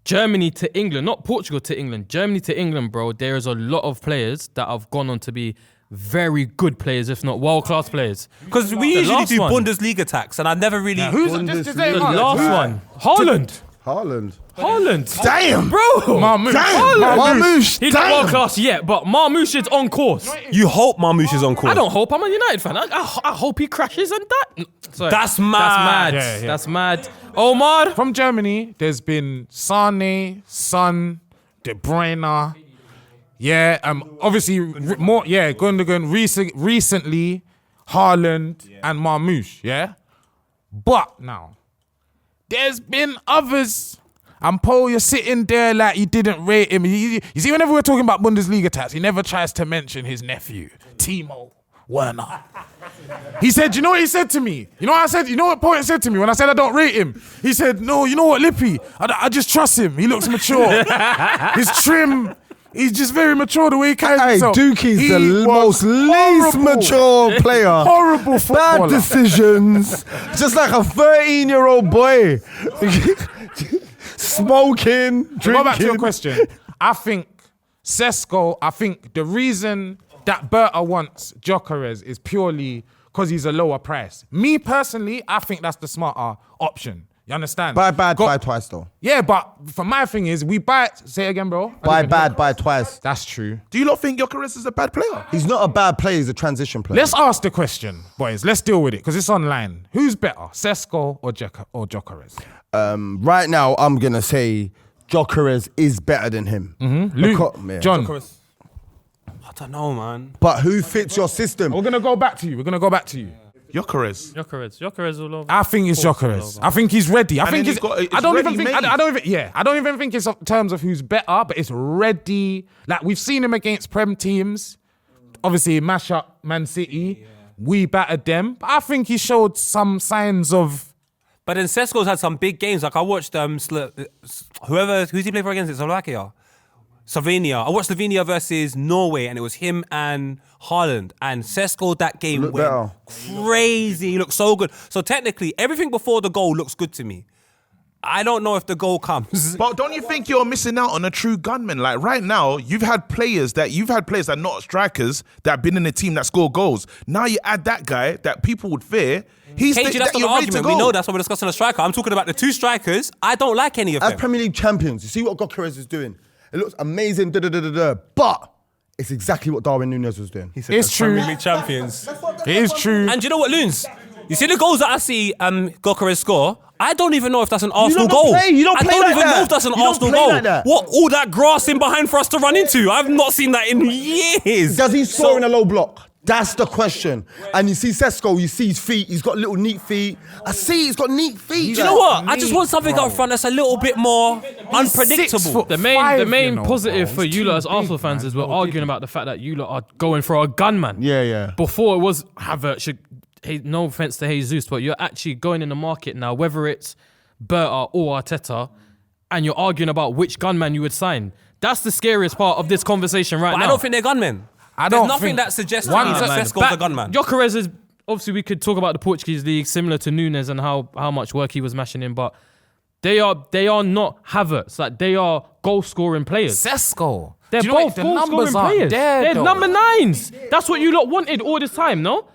Germany to England, not Portugal to England, Germany to England, bro, there is a lot of players that have gone on to be very good players, if not world-class players. Because we The usually last do one. Bundesliga tax, and I never really. Who's Bundesliga. The last one. Haaland. Haaland. Damn, Bro. Marmoush. Marmoush. He's not world-class yet, but Marmoush is on course. You hope Marmoush is on course. I don't hope. I'm a United fan. I hope he crashes and that. Sorry. That's mad. Yeah, yeah. That's mad. Omar. From Germany, there's been Sane, Son, De Bruyne. Yeah, obviously more. Yeah, Gundogan. Recently, Haaland and Marmoush. Yeah, but now there's been others. And Paul, you're sitting there like you didn't rate him. You see, whenever we're talking about Bundesliga tax, he never tries to mention his nephew, Timo Werner. He said, you know what he said to me? You know what I said? You know what Paul said to me when I said I don't rate him? He said, no, you know what, Lippy? I just trust him. He looks mature. He's trim. He's just very mature the way he carries Hey, himself. Dookie's He the was most least horrible. mature player. Horrible Bad footballer. decisions. Just like a 13-year-old boy. Smoking, To drinking. go back to your question, I think the reason that Berta wants Gyökeres is purely because he's a lower price. Me personally, I think that's the smarter option. You understand? Buy bad, buy twice though. Yeah, but for my thing is, we buy it. Say it again, bro. Buy bad, buy twice. That's true. Do you not think Gyökeres is a bad player? He's not a bad player, he's a transition player. Let's ask the question, boys. Let's deal with it because it's online. Who's better, Sesko or Gyökeres? Right now, I'm going to say Gyökeres is better than him. Luke, John, I don't know, man. But who fits your system? we're gonna go back to you. Gyökeres. Gyökeres all over. I think it's Gyökeres. I think he's ready. I And think then he's. he's got- it's I don't even ready think. made. I don't even think it's in terms of who's better, but it's ready. Like we've seen him against Prem teams. Obviously, mash up Man City. We battered them. But I think he showed some signs of. But then Sesko's had some big games. Like I watched who's he play for against it? Slovakia. Slovenia. I watched Slovenia versus Norway, and it was him and Haaland. And Sesko that game Looked went better. crazy. He looked so good. So technically, everything before the goal looks good to me. I don't know if the goal comes. But don't you think you're missing out on a true gunman? Like right now, you've had players that are not strikers that have been in a team that score goals. Now you add that guy that people would fear. He's KG, that's not you're an ready to argument. go. We know that's why we're discussing a striker. I'm talking about the two strikers. I don't like any of As them. Premier League champions, you see what Gyökeres is doing? It looks amazing, but it's exactly what Darwin Núñez was doing. It's true. Premier League champions. It is true. And you know what, Loons? You see the goals that I see Gyökeres score? I don't even know if that's an Arsenal don't goal. play- you don't I play don't like even that. know if that's an You don't Arsenal play goal. like that. What, all that grass in behind for us to run into? I've not seen that in years. Does he score in a low block? That's the question. And you see Sesko, you see his feet, he's got little neat feet. I see he's got neat feet. Do you know what? I just want something up front that's a little bit more 6 unpredictable. foot. The main 5, main you know, positive bro. for It's you too lot as big, Arsenal fans man. is we're It's not arguing about the fact that you lot are going for a gunman. Yeah. Before it was Havertz. No offense to Jesus, but you're actually going in the market now, whether it's Berta or Arteta, and you're arguing about which gunman you would sign. That's the scariest part of this conversation right But now. I don't think they're gunmen. I There's don't nothing think- that suggests to One me that man. Sesko's a gunman. Gyökeres is obviously, we could talk about the Portuguese league similar to Núñez and how much work he was mashing in, but they are not Havertz. Like they are goal scoring players. Sesko. They're Do you know both what? goal scoring players. They're though. number 9s. That's what you lot wanted all this time, no?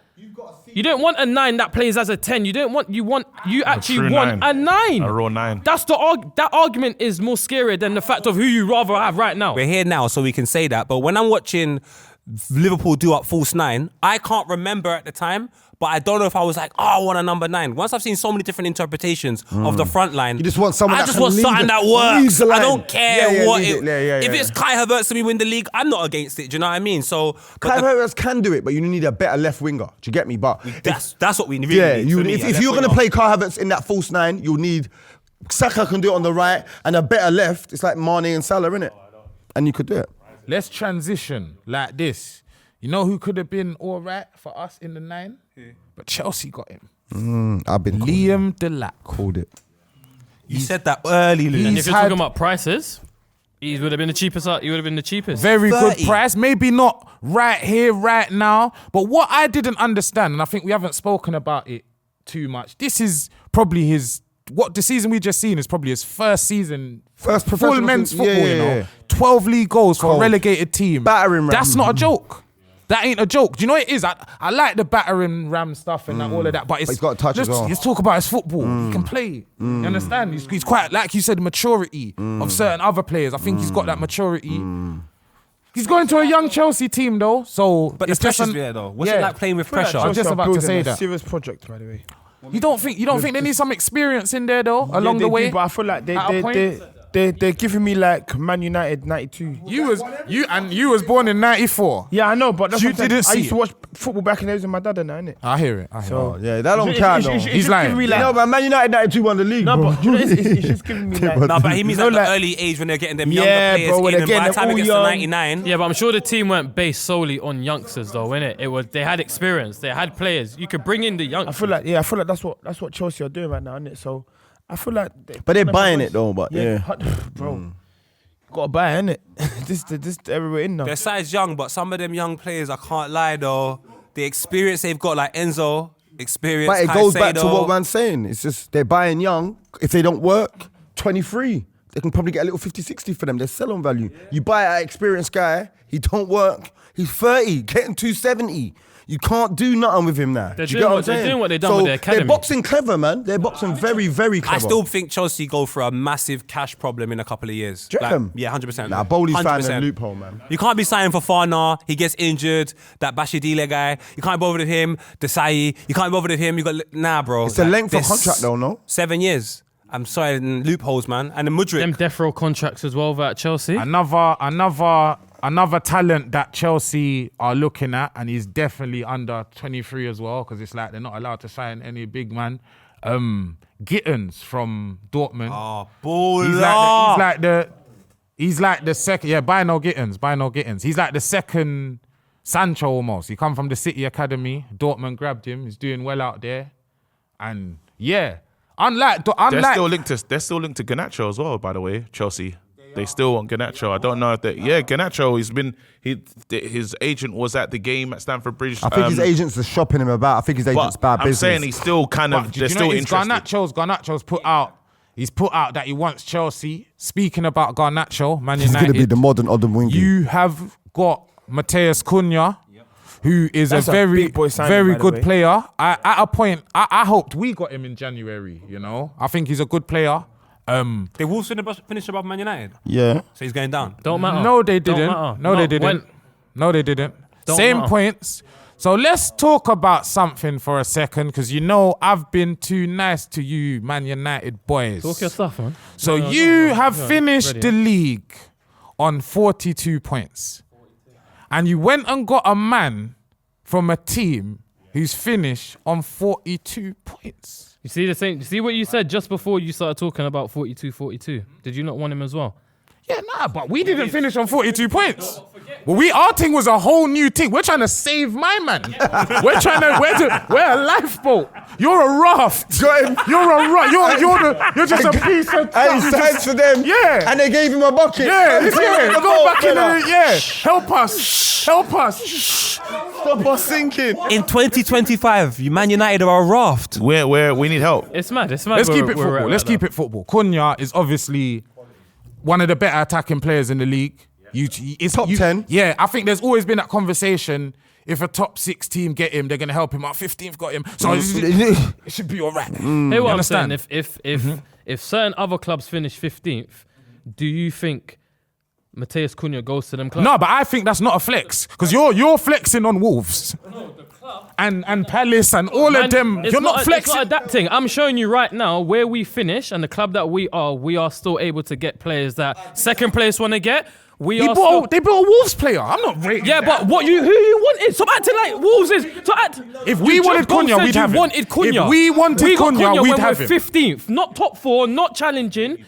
You don't want a 9 that plays as a 10. You actually true want 9. a 9. A raw 9. That's that argument is more scary than the fact of who you rather have right now. We're here now, so we can say that. But when I'm watching Liverpool do up false 9, I can't remember at the time, but I don't know if I was like, oh, I want a number 9. Once I've seen so many different interpretations of the front line, You just want someone I that just can want lead something the- that lead works. the I line. don't care Yeah, what lead it. it. Yeah. If it's Kai Havertz to me win the league, I'm not against it. Do you know what I mean? So, but Kai Havertz can do it, but you need a better left winger. Do you get me? But that's what we really yeah, need. you, for me, if a left you're going to winger. play Kai Havertz in that false 9, you'll need Saka can do it on the right, and a better left. It's like Mane and Salah, innit? And you could do it. Let's transition like this. You know who could have been all right for us in the 9? But Chelsea got him. I've been Liam Delap. called it. You said that early, Lou. And He's if you're had- talking about prices, he would have been the cheapest. He would have been the cheapest. Very 30. good price. Maybe not right here, right now. But what I didn't understand, and I think we haven't spoken about it too much, this is probably his what the season we just seen is probably his first season, First full professional men's season. football. Yeah, You know, yeah. 12 league goals for a Cold. relegated team. Battering ram. That's not a joke. That ain't a joke. Do you know what it is? I like the battering ram stuff and all of that, but But he's got a touch as well. let's talk about his football. He can play. You understand? He's quite, like you said, maturity of certain other players. I think he's got that maturity. He's going to a young Chelsea team though, so But the it's just pressure's there though. What's it like playing with pressure? I was just about to say that. Serious project, by the way. You don't think they need some experience in there though along they the way? do, but I feel like At a point? they're giving me like Man United 92. You was born in '94. Yeah, I know, but that's You what I'm saying. didn't I see used to it. watch football back in the days with my dad and that, innit? I hear it. I hear So it. Yeah, that don't count though. He's lying. Me You like, know, Man United 92 won the league, no, bro. but you know, it's just giving me like. No, but he means You know, at the like- early age when they're getting them younger Yeah, players bro, when in, they're and by getting the time them it gets all to young. 99, Yeah, but I'm sure the team weren't based solely on youngsters, though, innit? They had experience. They had players. You could bring in the young. I feel like that's what Chelsea are doing right now, innit? So I feel like. But they're buying it though, but yeah. Bro. Gotta buy it, innit? this everywhere in now. their side's young, but some of them young players, I can't lie though, the experience they've got, like Enzo, experience. But it goes back to Caicedo. what man's saying. It's just they're buying young. If they don't work, 23. They can probably get a little 50, 60 for them. They're sell-on value. You buy an experienced guy, he don't work. He's 30, getting 270. You can't do nothing with him now. They're Do you doing get what I'm what- they're saying? doing what they've done with their academy. They're boxing clever, man. They're boxing very, very clever. I still think Chelsea go for a massive cash problem in a couple of years. Do you reckon? Yeah, 100%. Nah, Bowley's finding a 100%. loophole, man. You can't be signing for Fana. He gets injured. That Bashidile guy. You can't be bothered with him. Desai. You can't be bothered with him. You got bro. It's a length of this- contract though, no? 7 years. I'm sorry, loopholes, man. And the Mudryk. Them death row contracts as well at Chelsea. Another talent that Chelsea are looking at, and he's definitely under 23 as well, because it's like they're not allowed to sign any big man. Gittins from Dortmund. Oh, baller. He's like the second. Yeah, buy no Gittins. He's like the second Sancho almost. He come from the City Academy. Dortmund grabbed him. He's doing well out there, and yeah, unlike They're still linked to Garnacho as well, by the way, Chelsea. They still want Garnacho. I don't know if Garnacho, his agent was at the game at Stamford Bridge. I think his agent's just shopping him about. I think his agent's but bad I'm business. saying he's still kind of, they're still interested. Garnacho's put out. He's put out that he wants Chelsea. Speaking about Garnacho, Man He's United. going to be the modern Odom Wingy. You have got Mateus Cunha, who is That's a a very, big boy signing, very by the good way. player. At a point, I hoped we got him in January, you know. I think he's a good player. They Wolves finish above Man United. Yeah. So he's going down. Don't matter. No, they Don't didn't. matter. No, they didn't. No, they didn't. Don't Same matter. points. So let's talk about something for a second, because you know I've been too nice to you, Man United boys. Talk your stuff, man. So you have finished the league on 42 points. And you went and got a man from a team who's finished on 42 points. You see the same. You see what you said just before you started talking about 42. Did you not want him as well? Yeah, nah, but we didn't finish on 42 points. Well, our thing was a whole new thing. We're trying to save my man. we're a lifeboat. You're a raft. You're a raft. You're just a piece of. And he signs for them. Yeah. And they gave him a bucket. Yeah, And he put yeah. him in the Go boat, back in fella. the. Yeah. Help us. Stop us sinking. In 2025, Man United are a raft. We need help. It's mad. It's mad. Let's keep where it we're football. at Let's right keep now. it football. Cunha is obviously one of the better attacking players in the league. It's Top 10. Yeah, I think there's always been that conversation. If a top 6 team get him, they're gonna help him out. 15th got him, so it should be all right. Hear what I'm saying? understand? If certain other clubs finish 15th, do you think Mateus Cunha goes to them clubs? No, but I think that's not a flex, because you're flexing on Wolves and Palace and all of them. It's You're not It's flexing. not adapting. I'm showing you right now where we finish and the club that we are still able to get players that second place want to get. They bought a Wolves player. I'm not rating. Yeah, that. but who you wanted? Stop acting like Wolves is. If we You wanted just both Cunha, said we'd you have him. wanted Cunha. If we wanted got Cunha, we'd when have we're him. 15th, not top 4, not challenging.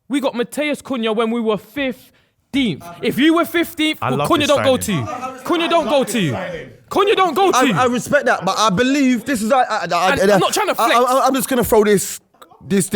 We got Mateus Cunha when we were 15th. If you were 15th, I love Cunha this don't go to signing. you. Cunha don't go to you. Cunha don't go to you. I respect that, but I believe this is. I'm not trying to flex. I'm just going to throw this this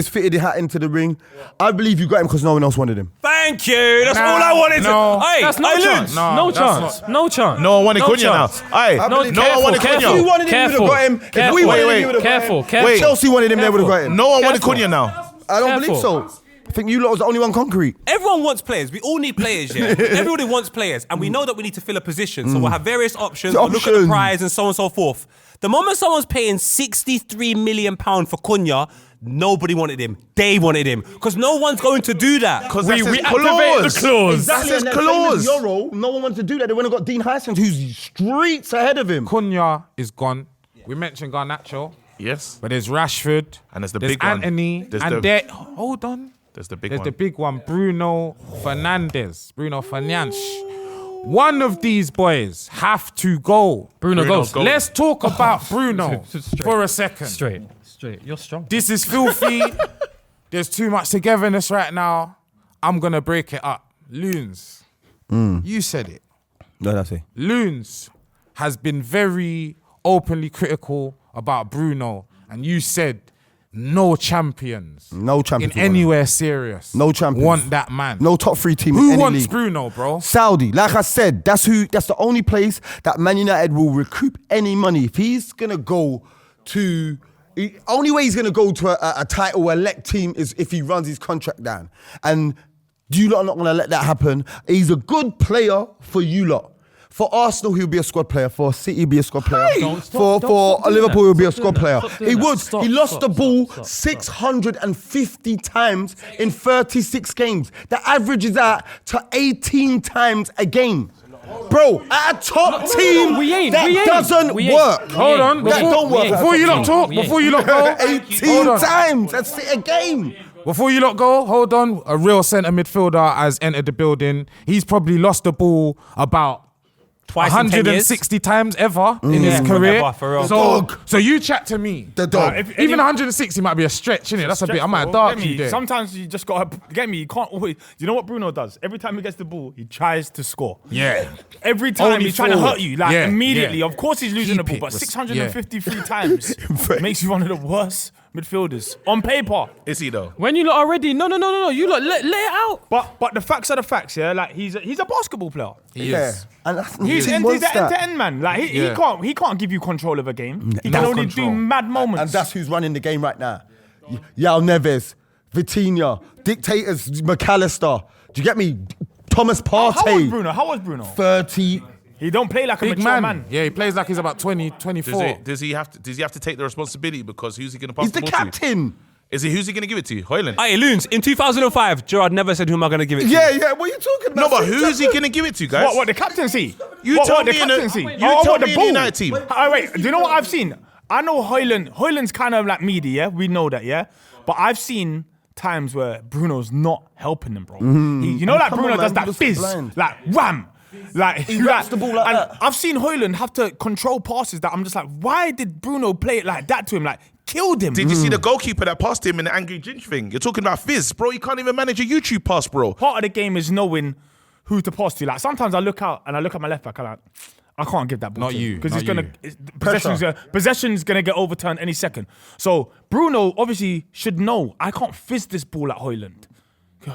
fitted the hat into the ring. I believe you got him because no one else wanted him. Thank you. That's all I wanted no. to. Hey, That's no chance. No chance. No chance. No one wanted Cunha now. Hey, No, no one wanted If Cunha. we wanted him, we would have got him. If we wanted him, we would have got him. Careful. Chelsea wanted him, they would have got him. No one wanted Cunha now. I don't believe so. I think you lot was the only one concrete. Everyone wants players. We all need players, yeah? Everybody wants players. And we know that we need to fill a position. So we'll have various options. We'll look at the prize and so on and so forth. The moment someone's paying £63 million for Cunha, nobody wanted him. They wanted him. Because no one's going to do that. Because We activated the clause. Exactly. That's his and clause. Euro, no one wanted to do that. They went and got Dean Hysons, who's streets ahead of him. Cunha is gone. We mentioned Garnacho, Yes. but there's Rashford. And there's the big one. Anthony. There's and the- there, hold on. There's the big There's one. the big one, Bruno Fernandes. One of these boys have to go. Bruno goes. go. Let's talk about Bruno for a second. Straight. You're strong. This is filthy. There's too much togetherness right now. I'm going to break it up. Loons, you said it. No, that's it. Loons has been very openly critical about Bruno, and you said no champions. No champions. In anywhere serious. No champions. Want that man. No top 3 team in Who any wants league. Bruno, bro? Saudi, like I said, that's the only place that Man United will recoup any money. If he's gonna go to, only way he's gonna go to a title elect team is if he runs his contract down. And you lot are not gonna let that happen. He's a good player for you lot. For Arsenal, he'll be a squad player. For City, he'll be a squad player. For Liverpool, he'll be a squad player. He would. He lost the ball 650 times in 36 games. The average is out to 18 times a game. Bro, at a top team, that doesn't work. Hold on. That don't work. Before you lot talk, before you lot go. 18 times. That's it, a game. Before you lot go, hold on. A real centre midfielder has entered the building. He's probably lost the ball about Twice in 10 years. 160 times ever in his career. Ever, for real. So you chat to me. The dog. Even 160 might be a stretch, innit? That's a bit. I might dark you there. Sometimes you just gotta get me. You can't always. You know what Bruno does? Every time he gets the ball, he tries to score. Yeah. Every time Only he's trying to forward. hurt you, like Yeah, immediately. yeah. Of course he's losing Keep the ball, it, but but 653 times makes you one of the worst midfielders on paper. Is he though? When you lot are ready, no. You lot let it out. But the facts are the facts, yeah. Like he's a basketball player. He Yeah. is. And that's, He's he an wants that. end-to-end man. Like Yeah. he can't give you control of a game. He No can only control. do mad moments. And that's who's running the game right now. Yao Neves, Vitinha, dictators, McAllister. Do you get me? Thomas How was Partey. Bruno? How was Bruno? 30. He don't play like a Big mature man. man. Yeah, he plays like he's about 20, 24. Does he have to take the responsibility because who's he going to pass He's the the ball to? captain. Who's he going to give it to? Hoyland. Hey, Loons, in 2005, Gerrard never said who am I going to give it to. Yeah. What are you talking No, about? but who's he going to give it to, guys? What the captaincy? You what tell the me in a- captaincy? you tell me in the United team. Oh, wait, do you know what I've seen? I know Hoyland's kind of like media, yeah? We know that, yeah? But I've seen times where Bruno's not helping them, bro. You know, like Come Bruno on, does man, that he fizz, looks blind. like wham. Like He wraps the ball like and that. I've seen Hoyland have to control passes that I'm just like, why did Bruno play it like that to him? Like, killed him. Did you see the goalkeeper that passed him in the angry ginge thing? You're talking about Fizz, bro. He can't even manage a YouTube pass, bro. Part of the game is knowing who to pass to. Like sometimes I look out and I look at my left back. I'm like, I can't give that ball. Not to you, because not it's gonna you. possession's gonna get overturned any second. So Bruno obviously should know I can't fizz this ball at Hoyland.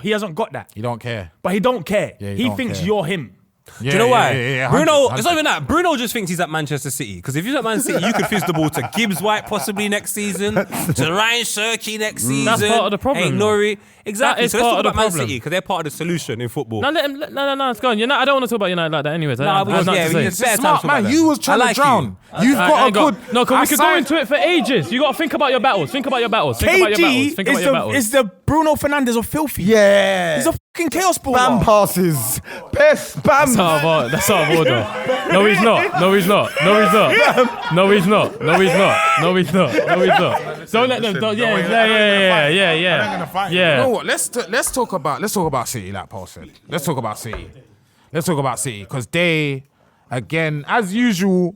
He hasn't got that, He don't care. but he don't care. Yeah, he he don't thinks care. you're him. Yeah, Do you know why? Yeah, Bruno, 100. it's not even that. Bruno just thinks he's at Manchester City. Because if he's at Man City, you could fizz the ball to Gibbs White possibly next season, to Ryan Shirky next season. That's part of the problem, Hey, though. Nori. Exactly. That is So let's part talk of the about Man problem. City because they're part of the solution in football. No, let him. No, it's gone. I don't want to talk about United like that. Anyways, I have nothing to say. it's better Smart time to man, talk you about was that. trying I to like drown. You've I got a ain't good. No, because we could go aside- into it for ages. You got to think about your battles. Think about your battles. Think about your battles. KG Think about your battles. is the Bruno Fernandes of filthy. Yeah. He's a fucking chaos baller. Bam passes. Best bam. That's out of order. No, he's not. No, he's not. No, he's not. No, he's not. No, he's not. No, he's not. No, he's not. Don't let them. Yeah. You know what? Let's talk about City, like Paul said. Let's talk about City because they, again, as usual,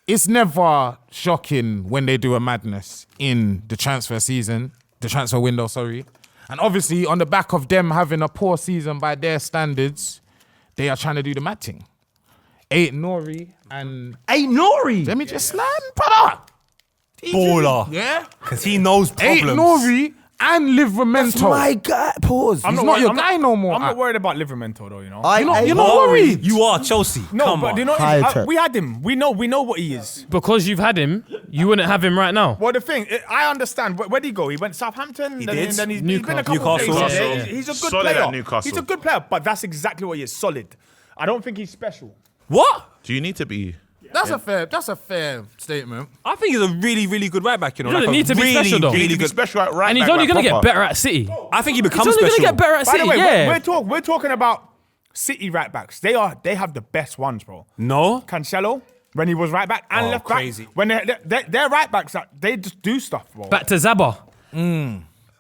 it's never shocking when they do a madness in the transfer window. Sorry, and obviously on the back of them having a poor season by their standards, they are trying to do the mad thing. Ain't Nori. Hey, Nori. Let me just land, brother. Baller. Yeah? Because he knows Ain't problems. Nori and Livramento. My guy, pause. He's not your guy no more. I'm not worried about Livramento though, you know. You're not worried. You are Chelsea. No, Come but on. you know, High it's- tech. we had him. We know what he is. Because you've had him, you wouldn't have him right now. Well, the thing, I understand. Where'd he go? He went Southampton. Then, did. then he's been a couple Newcastle. places. Yeah. He's a good Solid player. at Newcastle. He's a good player, but that's exactly what he is. Solid. I don't think he's special. What? Do you need to be? That's a fair statement. I think he's a really, really good right back. You know, He doesn't like a need to be really, special, though. You need really to be good. special at right And he's back, only like going to get proper. better at City. I think he He's becomes only going to special. get better at By City, the way, yeah. we're talking about City right backs. They have the best ones, bro. No. Cancelo when he was right back and Oh, left crazy. back. When they're right backs, they just do stuff, bro. Back to Zaba.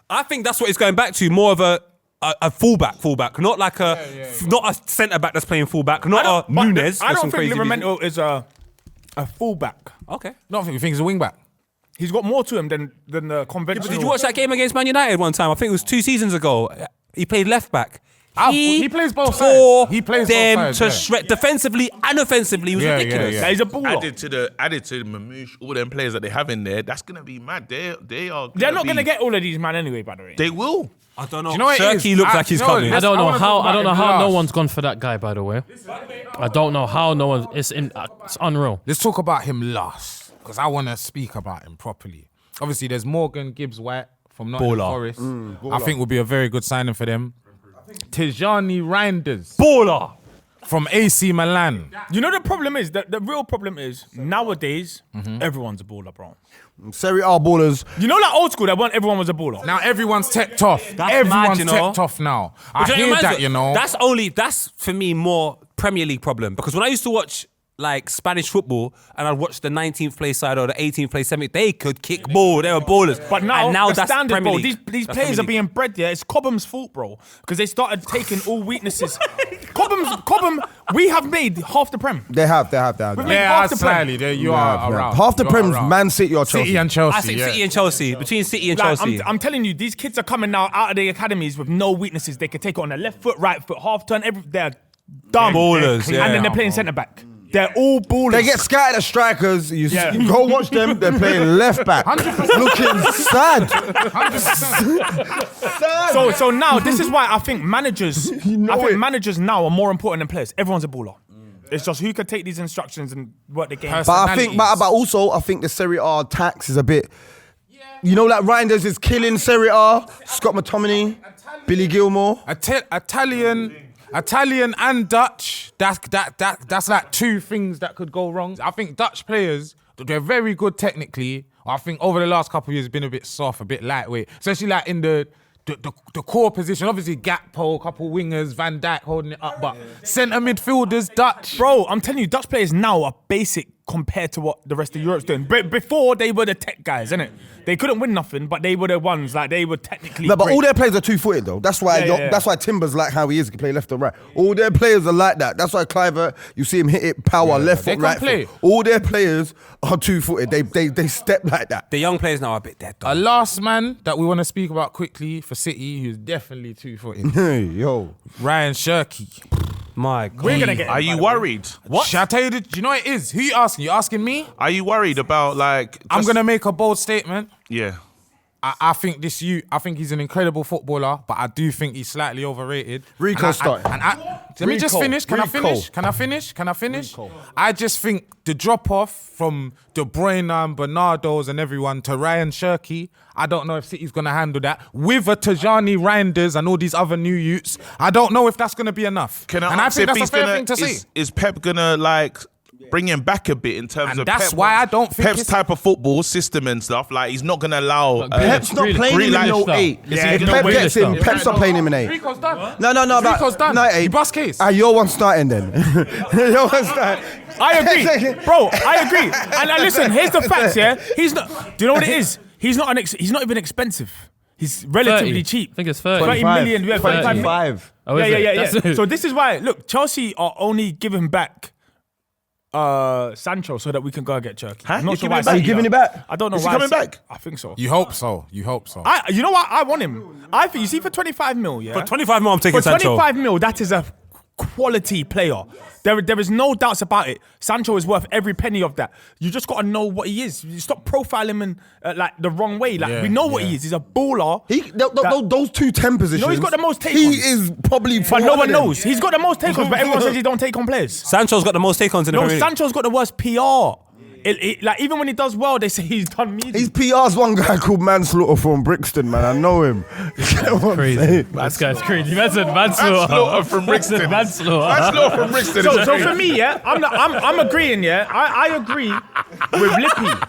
I think that's what it's going back to. More of a fullback, not like not a centre back that's playing fullback, not a Nunes. I with don't some think crazy Livramento is a fullback. Okay. Not think you think he's a wing back. He's got more to him than the conventional. Did you watch that game against Man United one time? I think it was 2 seasons ago. He played left back. He plays both tore sides. He plays both them sides, to yeah. shred defensively and offensively. It was Yeah, ridiculous. yeah, Yeah, he's a baller. Added to Mamouche, all them players that they have in there, that's gonna be mad. They are. They're not going to get all of these man anyway, by the way. They will. I don't know. you know what it is? Turkey looks like he's you know what coming. it I is? don't know wanna how. talk I don't know about how him no last. one's gone for that guy. By the way, I don't know how no one. It's unreal. Let's talk about him last because I want to speak about him properly. Obviously, there's Morgan Gibbs-White from Nottingham Baller. Forest. I think would be a very good signing for them. Tijani Reinders Baller. from AC Milan. You know the problem is that the real problem is nowadays everyone's a baller, bro. Serie A ballers. You know that old school that everyone was a baller. Now everyone's teched off. That's Everyone's mad, you know. teched off now. I Do you know hear what that, reminds me? you know. That's for me more Premier League problem because when I used to watch like Spanish football and I'd watch the 19th place side or the 18th place 17th, they could kick ball. They were ballers. But now, and now the that's standard, Premier bro. League. These That's players Premier are being bred. Yeah, it's Cobham's fault, bro, because they started taking all weaknesses. Cobham, we have made half the prem. They have. made yeah, half the slightly. There you are around. Half the You are Prem's around. Man City or Chelsea. City and Chelsea. I think yeah. City and Chelsea. Between City and Like, Chelsea. I'm telling you, these kids are coming now out of the academies with no weaknesses. They can take it on their left foot, right foot, half turn. They're dumb. Ballers, and yeah. then they're playing centre back. They're all ballers. They get scattered at strikers. You Yeah. you go watch them. They're playing left back. 100%. Looking sad. 100%. So now this is why I think managers. know I think it. managers now are more important than players. Everyone's a baller. It's just who can take these instructions and work the game. Person- But I think, but also, I think the Serie A tax is a bit. You know, like Reinders is killing Serie A. Scott McTominay, Billy Gilmore. Italian and Dutch. That's like two things that could go wrong. I think Dutch players, they're very good technically. I think over the last couple of years, been a bit soft, a bit lightweight, especially like in the core position. Obviously, Gakpo, couple wingers, Van Dijk holding it up, but centre midfielders, Dutch. Bro, I'm telling you, Dutch players now are basic compared to what the rest of Europe's doing. Before, they were the tech guys, innit? They couldn't win nothing, but they were the ones, like, they were technically No, but great. all their players are two-footed though. That's why. Yeah. That's why Timber's like how he is. He can play left or right. All their players are like that. That's why Cliver, you see him hit it power left they foot, can right play. foot. All their players are two-footed. They step like that. the young players now are a bit dead. A last man that we want to speak about quickly for City, who's definitely two-footed. Hey, yo. Ryan Shirky. My God. We're going to get Are him, you by the way. worried? Shall I tell you? Do you know what it is? Who you asking? You asking me? Are you worried about like? I'm just- gonna make a bold statement. Yeah. I think I think he's an incredible footballer, but I do think he's slightly overrated. Rico And started. let me just Rico. finish. Can I finish? I just think the drop off from De Bruyne and Bernardo's and everyone to Ryan Shirky, I don't know if City's gonna handle that with a Tijani Reinders and all these other new youths. I don't know if that's gonna be enough. Can I and I ask think if that's a he's fair gonna? thing to say. Is Pep gonna like? Bring him back a bit in terms And of that's Pep why wants- I don't think Pep's it's- type of football system and stuff. Like he's not gonna allow. Pep's not playing him in Grealish no stuff. 8. Yeah, If no Pep way gets to him, start. Pep's not playing him in 8. Rico's done. No, Rico's done. No, You bust case. Your one starting then. Your one starting. I agree, bro. I agree. And listen, here's the facts. Yeah, he's not. Do you know what it is? He's not he's not even expensive. He's relatively 30. cheap. I think it's 30. 30 million. Yeah, 25 million. 25. Oh, is it? Yeah. That's- So this is why. Look, Chelsea are only giving back Sancho so that we can go and get Turkey. Huh? I'm not You're sure giving why. it back? Are you giving it back? I don't know Is he why. coming back? I think so. You hope so. You know what? I want him. I think you see for 25 mil. Yeah. For 25 mil, I'm taking For Sancho. 25 mil, that is a quality player. There is no doubts about it. Sancho is worth every penny of that. You just got to know what he is. You stop profiling him like the wrong way. Like we know what he is. He's a baller. Those two 10 positions. You know he's got the most take-ons. He is probably. But no one knows. He's got the most take-ons, but everyone says he don't take on players. Sancho's got the most take-ons in the No, Premier League. Sancho's got the worst PR. Like even when he does well, they say he's done media. His PR's one guy called Manslaughter from Brixton, man. I know him. Crazy. This guy's crazy. Manslaughter. Manslaughter from Brixton. Manslaughter from Brixton. So for me, yeah, I'm agreeing, yeah. I agree with Lippy.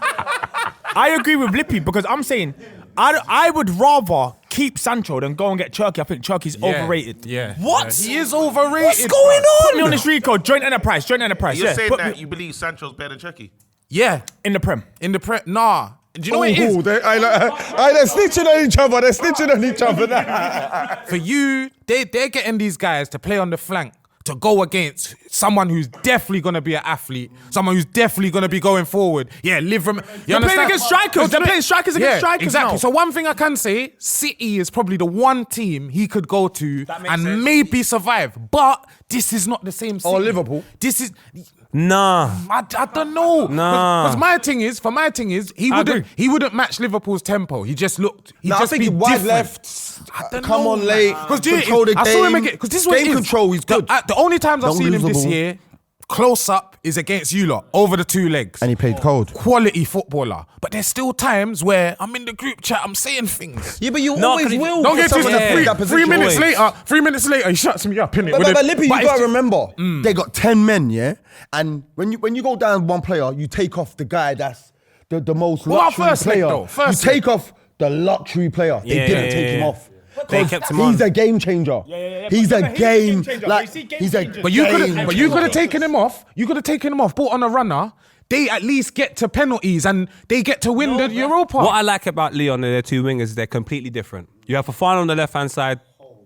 I agree with Lippy because I'm saying I would rather keep Sancho than go and get Cherky. I think Cherky's overrated. Yeah. What? He is overrated. What's going on? Put me on this Rico, joint enterprise. You're Yeah, saying put that me you believe Sancho's better than Chucky? Yeah. in the Prem. In the nah. Do you know what it is? They're snitching on each other. They're snitching on each other. For you, they're getting these guys to play on the flank to go against someone who's definitely going to be an athlete, someone who's definitely going to be going forward. Yeah, Liverpool. They're playing against strikers. They're playing strikers against strikers exactly. now. So one thing I can say, City is probably the one team he could go to and maybe survive. But this is not the same City. Or Liverpool. This is... Nah. I don't know. Nah. Because my thing is, he wouldn't match Liverpool's tempo. He just looked. I think wide left, come on late, control the game. I saw him again. Because this was game control. He's good. The only times I've Don't seen him lose the this ball. year, close up, is against you lot over the two legs. And he played cold. Quality footballer. But there's still times where I'm in the group chat, I'm saying things. Yeah, but you No, always 'cause he- will. Don't for get someone twisted. to play that 3 position. minutes Always. later, 3 minutes later, he shuts me up, innit? But Lippy, you But gotta it's- remember, they got 10 men, yeah? And when you go down one player, you take off the guy that's the most What about luxury first leg, player. though? First You take off the luxury player. They Yeah, didn't yeah, take yeah, him yeah. off. They kept him on. He's a game changer. He's But a he's a game game changer. like You see game he's a changers. But you game could have taken him off. You could have taken him off, brought on a runner. They at least get to penalties and they get to win the Europa. What I like about Leon and their two wingers is they're completely different. You have Fofana on the left-hand side,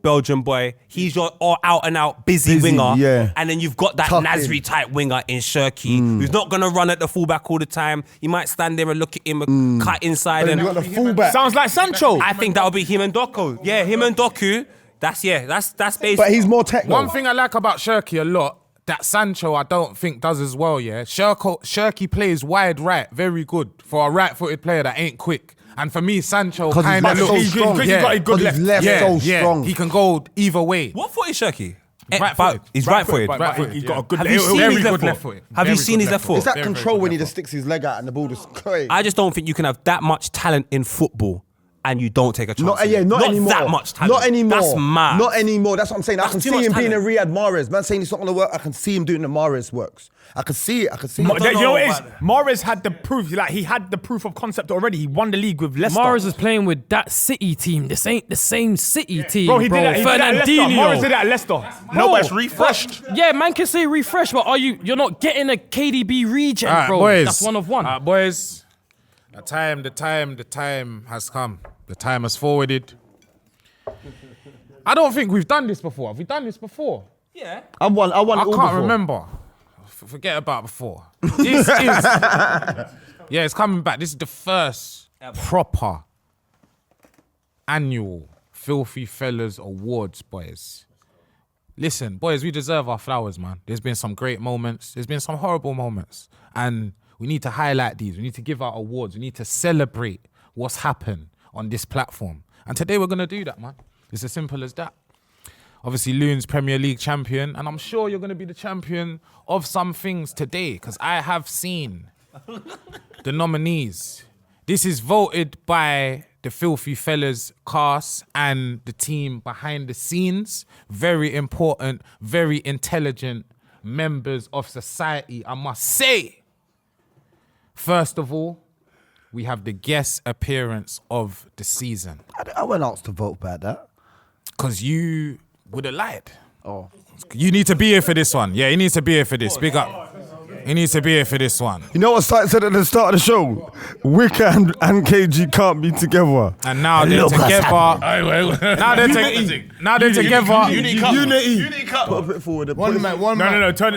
Belgian boy. He's your out-and-out busy winger. yeah. And then you've got that Tuck Nasri type winger in Shirky, who's not going to run at the fullback all the time. You might stand there and look at him and cut inside. And And you got the fullback. Sounds like Sancho. I think that would be him and Doku. Yeah, him and Doku. That's basically. But he's more technical. One thing I like about Shirky a lot, that Sancho I don't think does as well, yeah. Shirky plays wide right, very good for a right-footed player that ain't quick. And for me, Sancho 'Cause his kind of left's so looks strong. Because he's got a good 'Cause his left Yeah, so yeah. strong. He can go either way. What foot is Shirky? Right-footed. He's right-footed. Right-footed, He's yeah. got a good Have you seen very his good left foot? left-footed. Have you Very seen good his left foot? It's that Very, very control good when he left just sticks his leg out and the ball just crazy. I just don't think you can have that much talent in football and you don't take a chance. Not not anymore. that much talent. Not anymore. That's mad. Not anymore. That's what I'm saying. I That's can too see much him being a talent. Riyad Mahrez. Man saying it's not going to work. I can see him doing the Mahrez works. I can see it. You know know what it is? about Mahrez had the proof. Like he had the proof of concept already. He won the league with Leicester. Mahrez is playing with that City team. This ain't the same City team, Bro, he did that. He did that at Leicester. Mahrez did that at Leicester. No, but it's refreshed. Yeah, man can say refresh, but you're not getting a KDB regen, All right, bro. boys. That's one of one. All right, boys. The time has come. The time has forwarded. I don't think we've done this before. Have we done this before? I won I it all can't before. remember. Forget about before. This is... Yeah, it's coming back. This is the first proper annual Filthy Fellas Awards, boys. Listen, boys, we deserve our flowers, man. There's been some great moments. There's been some horrible moments. And we need to highlight these. We need to give out awards. We need to celebrate what's happened on this platform. And today we're going to do that, man. It's as simple as that. Obviously, Loon's Premier League champion, and I'm sure you're going to be the champion of some things today, because I have seen the nominees. This is voted by the Filthy Fellas cast and the team behind the scenes. Very important, very intelligent members of society, I must say. First of all, we have the guest appearance of the season. I wasn't asked to vote about that. Because you would have lied. Oh. You need to be here for this one. Yeah, he needs to be here for this. Big up. He needs to be here for this one. You know what Sight said at the start of the show? Wicca and KG can't be together. And now they're look what's together. Now they're together. Unity Cup. Put a bit forward. No. Turn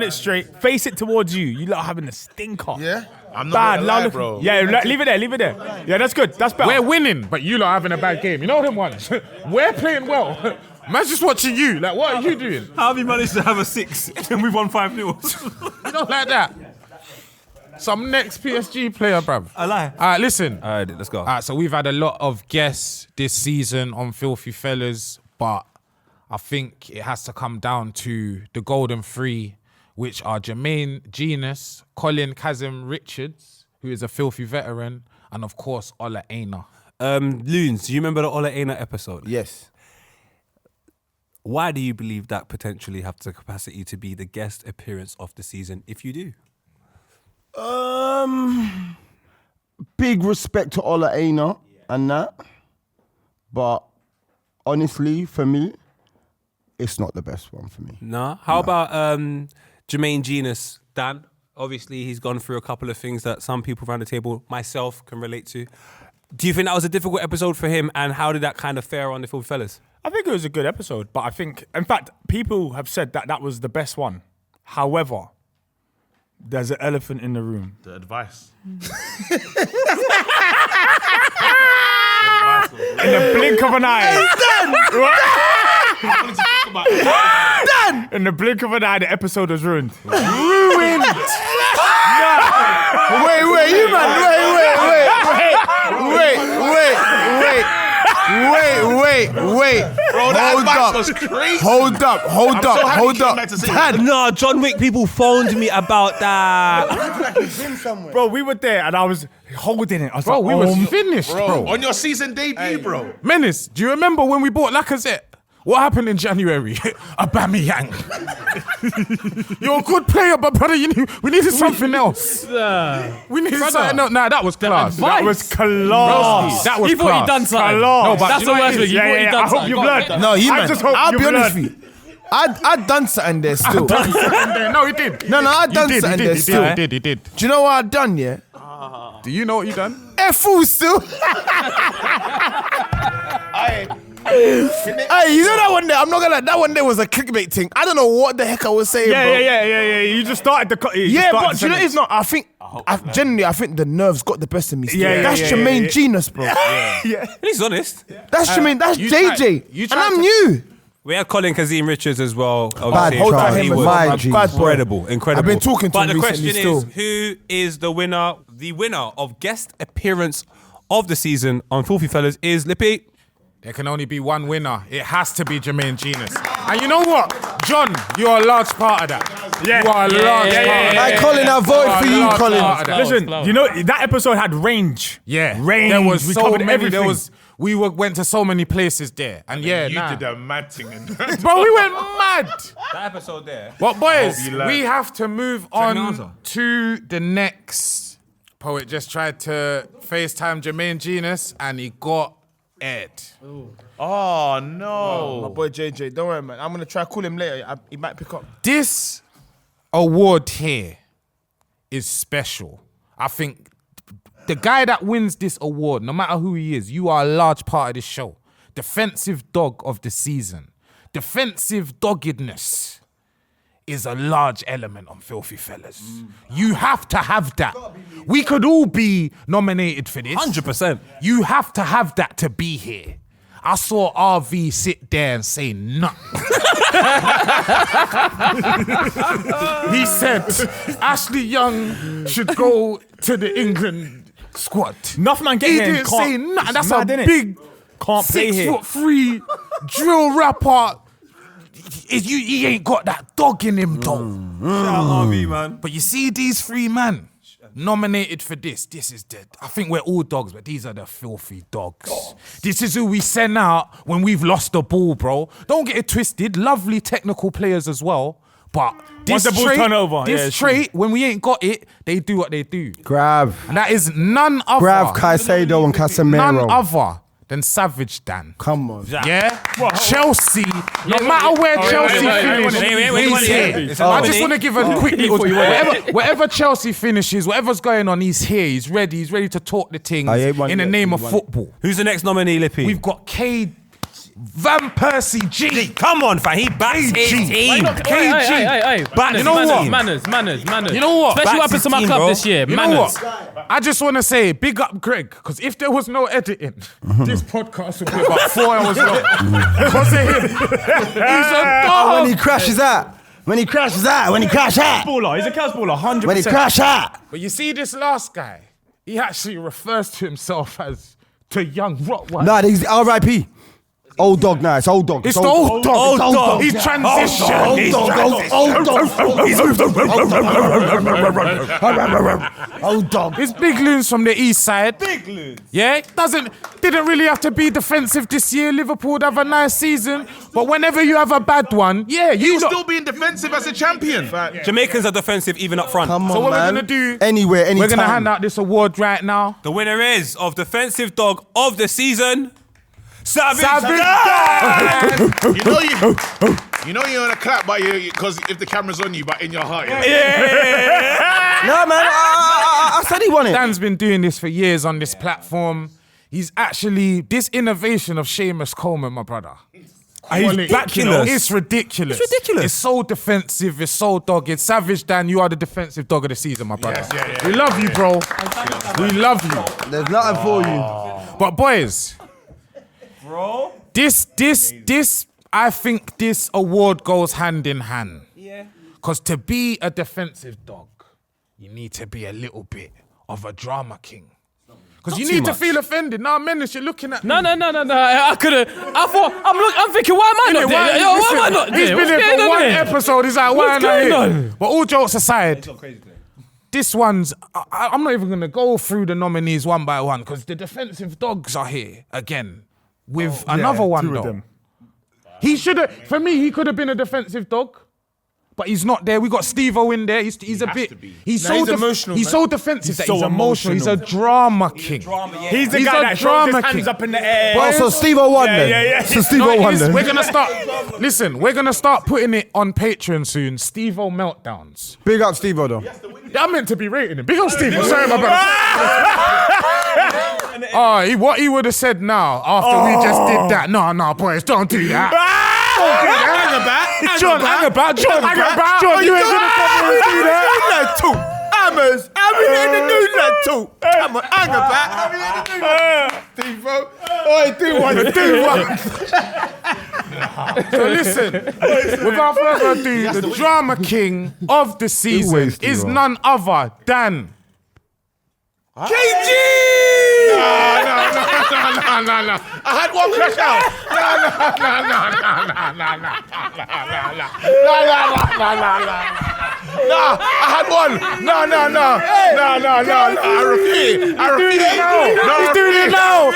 it straight. Face it towards you. You lot are having a stinker. Yeah? I'm not Bad, gonna lie, loud, bro. Yeah, leave it there. Yeah, that's good. That's better. We're winning, but you lot having a bad game. You know them ones? We're playing well. Man's just watching you. Like, what are you doing? How have you managed to have a 6 and we've won 5-0? You don't like that. Some next PSG player, bruv. I lie. All right, listen. All right, let's go. All right, so we've had a lot of guests this season on Filthy Fellas, but I think it has to come down to the golden three, which are Jermaine Genius, Colin Kazim Richards, who is a filthy veteran, and of course, Ola Aina. Loons, do you remember the Ola Aina episode? Yes. Why do you believe that potentially have the capacity to be the guest appearance of the season if you do? Big respect to Ola Aina and that. But honestly, for me, it's not the best one for me. No. How about Jermaine Genius, Dan? Obviously, he's gone through a couple of things that some people around the table, myself, can relate to. Do you think that was a difficult episode for him, and how did that kind of fare on the Filthy Fellas? I think it was a good episode, but I think, in fact, people have said that that was the best one. However, there's an elephant in the room. The advice. In the blink of an eye. In the blink of an eye, the episode was ruined. Ruined! Wait, you man, wait. Bro, that advice was crazy. Hold up. Dad, no, John Wick people phoned me about that. Bro, we were there and I was holding it. I was Bro, like, we was finished, bro. On your season debut, bro. Menace, do you remember when we bought Lacazette? What happened in January? Aubameyang. You're a good player, but brother, we needed something else. We needed something else. Nah, that was class. that was class. That was He thought he done class. something. No, but That's you the know worst what it thing. is? He thought he done I hope something. you've Go on. learned. No, you I man. just hope I'll you've be honest learned. with you. I'd done something there still. No, he did. No, I'd done something there still. He did. Do you know what I'd done, yeah? Do you know what you done? F-fool still. Hey, you know that one there? I'm not gonna lie, that one there was a clickbait thing. I don't know what the heck I was saying, bro. Yeah. You just started the... Yeah, but do you know it's not? I think, genuinely, I think the nerves got the best of me still. That's Jermaine Genius, bro. He's honest. That's Jermaine, that's you JJ. you And tried I'm to- new. We had Colin Kazim Richards as well. Bad Obviously, try. he Him was my G. incredible. I've been talking to but him the recently question still. is, who is the winner? The winner of guest appearance of the season on Filthy Fellas is Lippy. There can only be one winner. It has to be Jermaine Genius. And you know what? John, you're a large part of that. Yeah. You are a large part of that. Hey, Colin, I voted for you, Colin. Listen, Close. you know, that episode had range. Yeah. Range. There was We so covered many. everything. Went to so many places there. And yeah, You nah. did a mad thing. Bro, we went mad. That episode there. But boys, you learned. we have to move Second on answer. to the next. Poet just tried to FaceTime Jermaine Genius and he got Ed. Oh, no. My boy JJ, don't worry, man. I'm gonna try to call him later. He might pick up. This award here is special. I think the guy that wins this award, no matter who he is, you are a large part of this show. Defensive dog of the season. Defensive doggedness is a large element on Filthy Fellas. You have to have that. We could all be nominated for this. 100%. You have to have that to be here. I saw RV sit there and say nothing. He said Ashley Young should go to the England squad. Enough man get He here and didn't can't- say nothing. it's That's mad, a innit? big Can't play here. 6'3" drill rapper. He ain't got that dog in him though. Shout out RV, man. But you see these three man nominated for this. This is the. I think we're all dogs, but these are the filthy dogs. This is who we send out when we've lost the ball, bro. Don't get it twisted. Lovely technical players as well. But this the ball's trait, turned over, yeah, this it's trait, when we ain't got it, they do what they do. Grab And that is none other. Caicedo and None Casemiro. other than Savage Dan. Come on. Yeah? Chelsea, no matter where Chelsea finish, he's here. It's I nominee. just want to give a quick little, wherever Chelsea finishes, whatever's going on, he's here, he's ready to talk the things I ain't one in the yet. name You of want- football. Who's the next nominee, Lippy? We've got Van Persie G. Come on, fam. He backs his team. Hey, Back you his know what? team. Manners. You know what? Especially what Backs happened to my his club team, this year. You know Manners. what? I just want to say, big up Greg, because if there was no editing, this podcast would be about 4 hours long. Because of him. He's a dog. When he crashes out. When he crashes out. Baller. He's a chaos baller, 100%. When he crash out. But you see this last guy, he actually refers to himself as to young Rottweiler. Nah, he's R.I.P. Old dog now. It's old dog. It's the old dog. Old dog. He's transitioned. Old dog. Old dog. It's big loons from the east side. Big loons. Yeah, didn't really have to be defensive this year. Liverpool would have a nice season, but whenever you have a bad one, yeah, You're still being defensive as a champion. Jamaicans are defensive even up front. Come on, So what man. we're gonna do? Anywhere, anytime. We're gonna hand out this award right now. The winner is of Defensive Dog of the Season, Savage. You know you're gonna clap, but because if the camera's on you, but in your heart. Yeah. No, man. I said he won it. Dan's been doing this for years on this platform. He's actually this innovation of Seamus Coleman, my brother. He's ridiculous. It's ridiculous. It's ridiculous. It's so defensive. It's so dogged. Savage Dan, you are the defensive dog of the season, my brother. We love you, bro. We love you. There's nothing for you. But boys, this, I think this award goes hand in hand. Yeah. Because to be a defensive dog, you need to be a little bit of a drama king. Because you need to feel offended. Now, Menace, you're looking at me. No. I could've. I'm thinking, why am I not there? Why am I not there? He's been here for one episode. He's like, why am I going here? on? But all jokes aside, this one's, I'm not even going to go through the nominees one by one because the defensive dogs are here again with another one, two of though. them. He should have, for me, he could have been a defensive dog. But he's not there. We got Steve-O in there. He's a bit. He's so emotional, He's man. so defensive that so he's emotional. He's a drama king. He's the He's guy a that throws drama his hands king. up in the air. Well, so Steve-O won then. Yeah. So Steve-O won then. We're gonna start. Listen, we're gonna start putting it on Patreon soon. Steve-O meltdowns. Big up Steve-O though. I'm meant to be rating him. Big up Steve-O. Sorry, my brother. What he would have said now after we just did that. No, boys, don't do that. John, hang about. You ain't gonna come here and do that. Hammers. I'm in the news like two. Come on, hang about. Steve-O. Oi, do one. So listen, without further ado, the drama king of the season Always is Steve-O. none other than KG! No. I had one crash out. No, I had one. No. I refuse it. He's doing it now.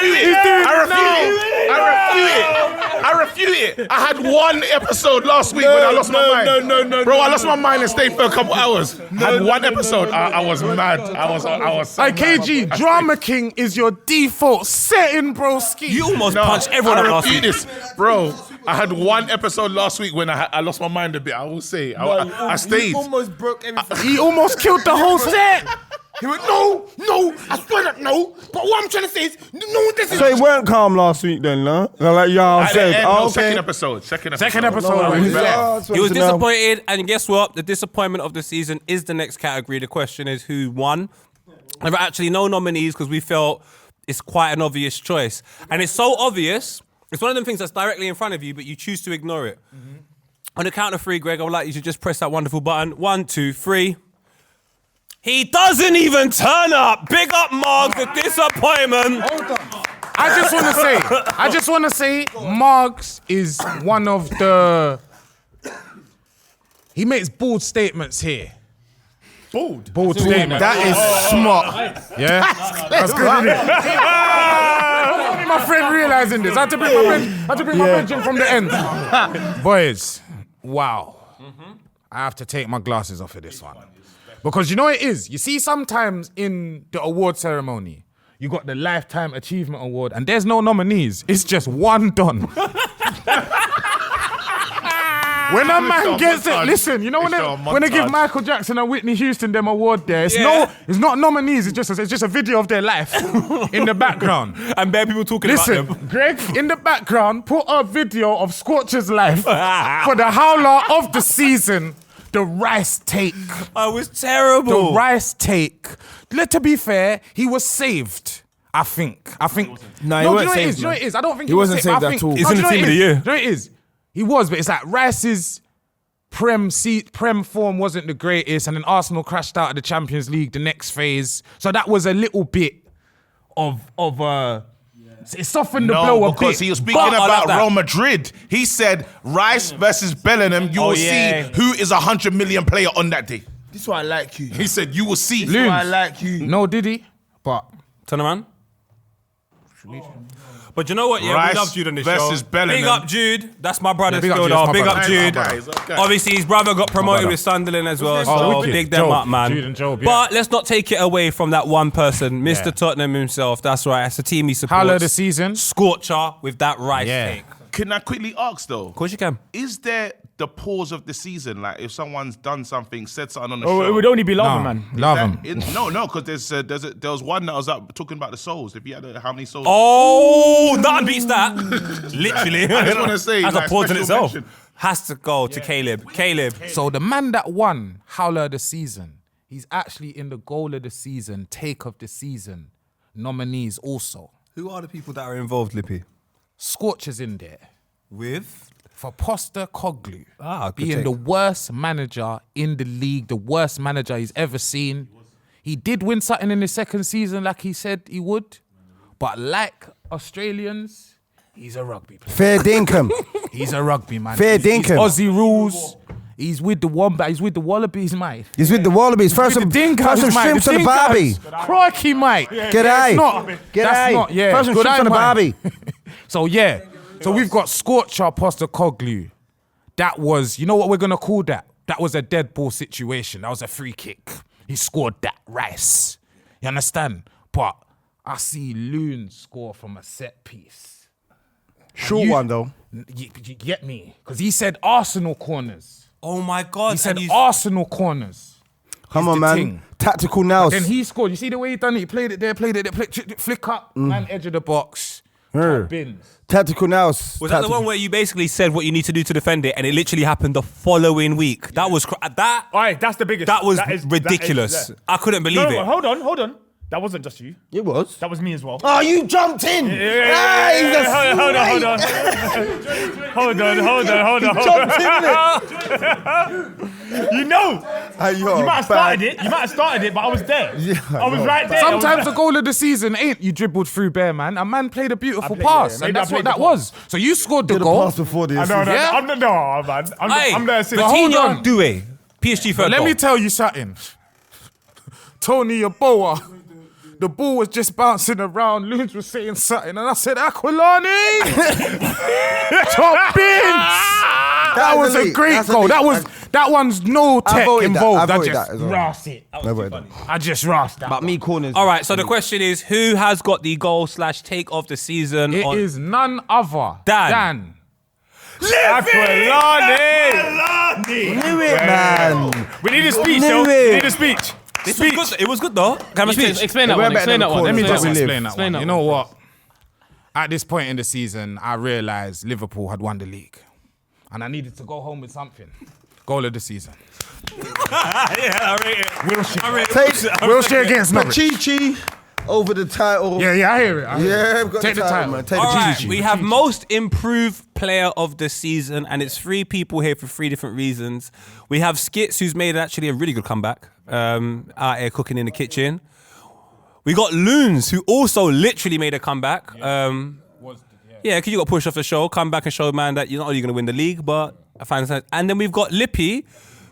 I refute it. I had one episode last week when I lost my mind. No. Bro, I lost my mind and stayed for a couple hours. I had one episode. I was mad. I was so Hey, mad. KG, Drama King is your default setting, broski. You almost punched everyone up last week. Bro, I had one episode last week when I lost my mind a bit. I will say. I stayed. Almost broke everything. He almost killed the whole set. He went, no, I swear that no. But what I'm trying to say is, no, this is. So he weren't calm last week then, no? Like, I said, Second episode. Second Oh, episode. He was disappointed, and guess what? The disappointment of the season is the next category. The question is who won. There are actually no nominees because we felt it's quite an obvious choice. And it's so obvious, it's one of them things that's directly in front of you, but you choose to ignore it. On the count of three, Greg, I would like you to just press that wonderful button. 1, 2, 3. He doesn't even turn up. Big up, Mark, the disappointment. I just want to say, Margs is one of the. He makes bold statements here. Bold statement. That is smart. Yeah, that's good, isn't it? My friend realizing this. I had to bring my friend from the end. Boys, wow. I have to take my glasses off of this one. Because you know what it is? You see, sometimes in the award ceremony, you got the Lifetime Achievement Award, and there's no nominees. It's just one done. When a man Show gets it, montage. listen, you know when They show a when they give montage. Michael Jackson and Whitney Houston them award there, it's it's not nominees, it's just a video of their life in the background. And bare people talking Listen, about them. Greg, in the background, put a video of Scorcher's life for the howler of the season, the rice take. I was terrible. The rice take. To be fair, he was saved. I think. No, he do you wasn't know what it saved, is? Do you know what it is? I don't think He wasn't saved I at think, all. No, He's do in you the know team what of the it is? year. Do you know what it is? He was, but it's like Rice's prem form wasn't the greatest, and then Arsenal crashed out of the Champions League the next phase. So that was a little bit of it softened the blow No, a because bit. he was speaking But I love about that. Real Madrid. He said Rice versus Bellingham. You will yeah. see who is a 100 million player on that day. This is why I like you. He said you will see. Loons. I like you. No, did he? But Turn around. But you know what? Yeah, Rice we love Jude on this versus show. Bellingham. Big up Jude. That's my brother Yeah, big up still Jude, that's though. my Big up brother. Jude. Guys, okay. Obviously, his brother got promoted brother. with Sunderland as well. Oh, So wicked. big them Job. up, man. Jude and Job, yeah. But let's not take it away from that one person, Mr. Yeah. Tottenham himself. That's right. It's a team he supports. howler of the season. Scorcher with that rice Yeah. cake. Can I quickly ask though? Of course you can. Is there the pause of the season? Like if someone's done something, said something on the Oh, show. it would only be Lava No, Man. love him. No, because there was one that was up talking about the souls. If you had how many souls? Oh, nothing beats that. Literally. I just wanna say, That's like, a pause in special itself. mention. Has to go to Caleb. Caleb. So the man that won howler of the season, he's actually in the goal of the season, take of the season nominees also. Who are the people that are involved, Lippy? Scorcher's in there. With? For Postecoglou Good being take. the worst manager in the league, the worst manager he's ever seen. He did win something in his second season like he said he would, but like Australians, he's a rugby player. Fair dinkum. He's a rugby man. Fair He's dinkum. Aussie rules. He's with the Wombat. He's with the Wallabies, mate. He's with the Wallabies. First some, With the Dingoes, first some mate. shrimps The to the Barbie. Dingoes. Crikey, mate. G'day. Not. That's G'day. not. Yeah. First some Good shrimps to the eye, Barbie. man. So yeah. So we've got Scorcher Postecoglou. That was, you know what we're gonna call that? That was a dead ball situation. That was a free kick. He scored that rice. You understand? But I see Loon score from a set piece. Short one though. You get me? Because he said Arsenal corners. Oh my God. He said and you- Arsenal corners. Come Is on, the man. thing. Tactical now. Then he scored. You see the way he done it? He played it there, flick up, man, edge of the box. Her. Bins. Tactical now. Was that the one where you basically said what you need to do to defend it, and it literally happened the following week? That was that. All right, that's the biggest. That was That is- ridiculous. that is- I couldn't believe No, it. hold on. That wasn't just you. It was. That was me as well. Oh, you jumped in. Hey, he's a Hold on. jumped in You know, Hey, yo, you might have started it, but I was there. Yeah, I was no. right there. Sometimes the goal of the season ain't you dribbled through bare man. A man played a beautiful pass, maybe and I that's what played that the was. So you scored the Did a goal. pass before this. No, Yeah? I'm man. Hey, I'm there since. hold Coutinho on. Doué, PSG But third let goal. me tell you something. Tony Yeboah, the ball was just bouncing around. Loons was saying something, and I said, Aquilani! Top bins! That was a elite. great That's goal. elite. That one's no tech voted that. involved. I I voted just that as well. rasped it. No, but no. I just rasped that. But me corners. All right, so the question is, who has got the goal/take of the season? It is none other Dan. Knew it, man. We need a speech, Knew though. it. We need a speech. This was good. It was good though. Can I Explain, speak? explain that We're one. better Explain than that one. the Let me corners just that we live. explain that Explain one. that You know what? At this point in the season, I realised Liverpool had won the league. And I needed to go home with something. Goal of the season. Yeah, I rate it. Wilshere. Take Wilshere against Norwich. Pachichi over the title. Yeah, I hear it. I hear it. Yeah, we've got Take the the title, title. man. Take All the right, Pachichi. we have most improved player of the season, and it's 3 people here for 3 different reasons. We have Skits, who's made actually a really good comeback, out here cooking in the kitchen. We got Loons, who also literally made a comeback. Yeah, because you got pushed off the show, come back and show man that you're not only going to win the league, but I find it. And then we've got Lippy,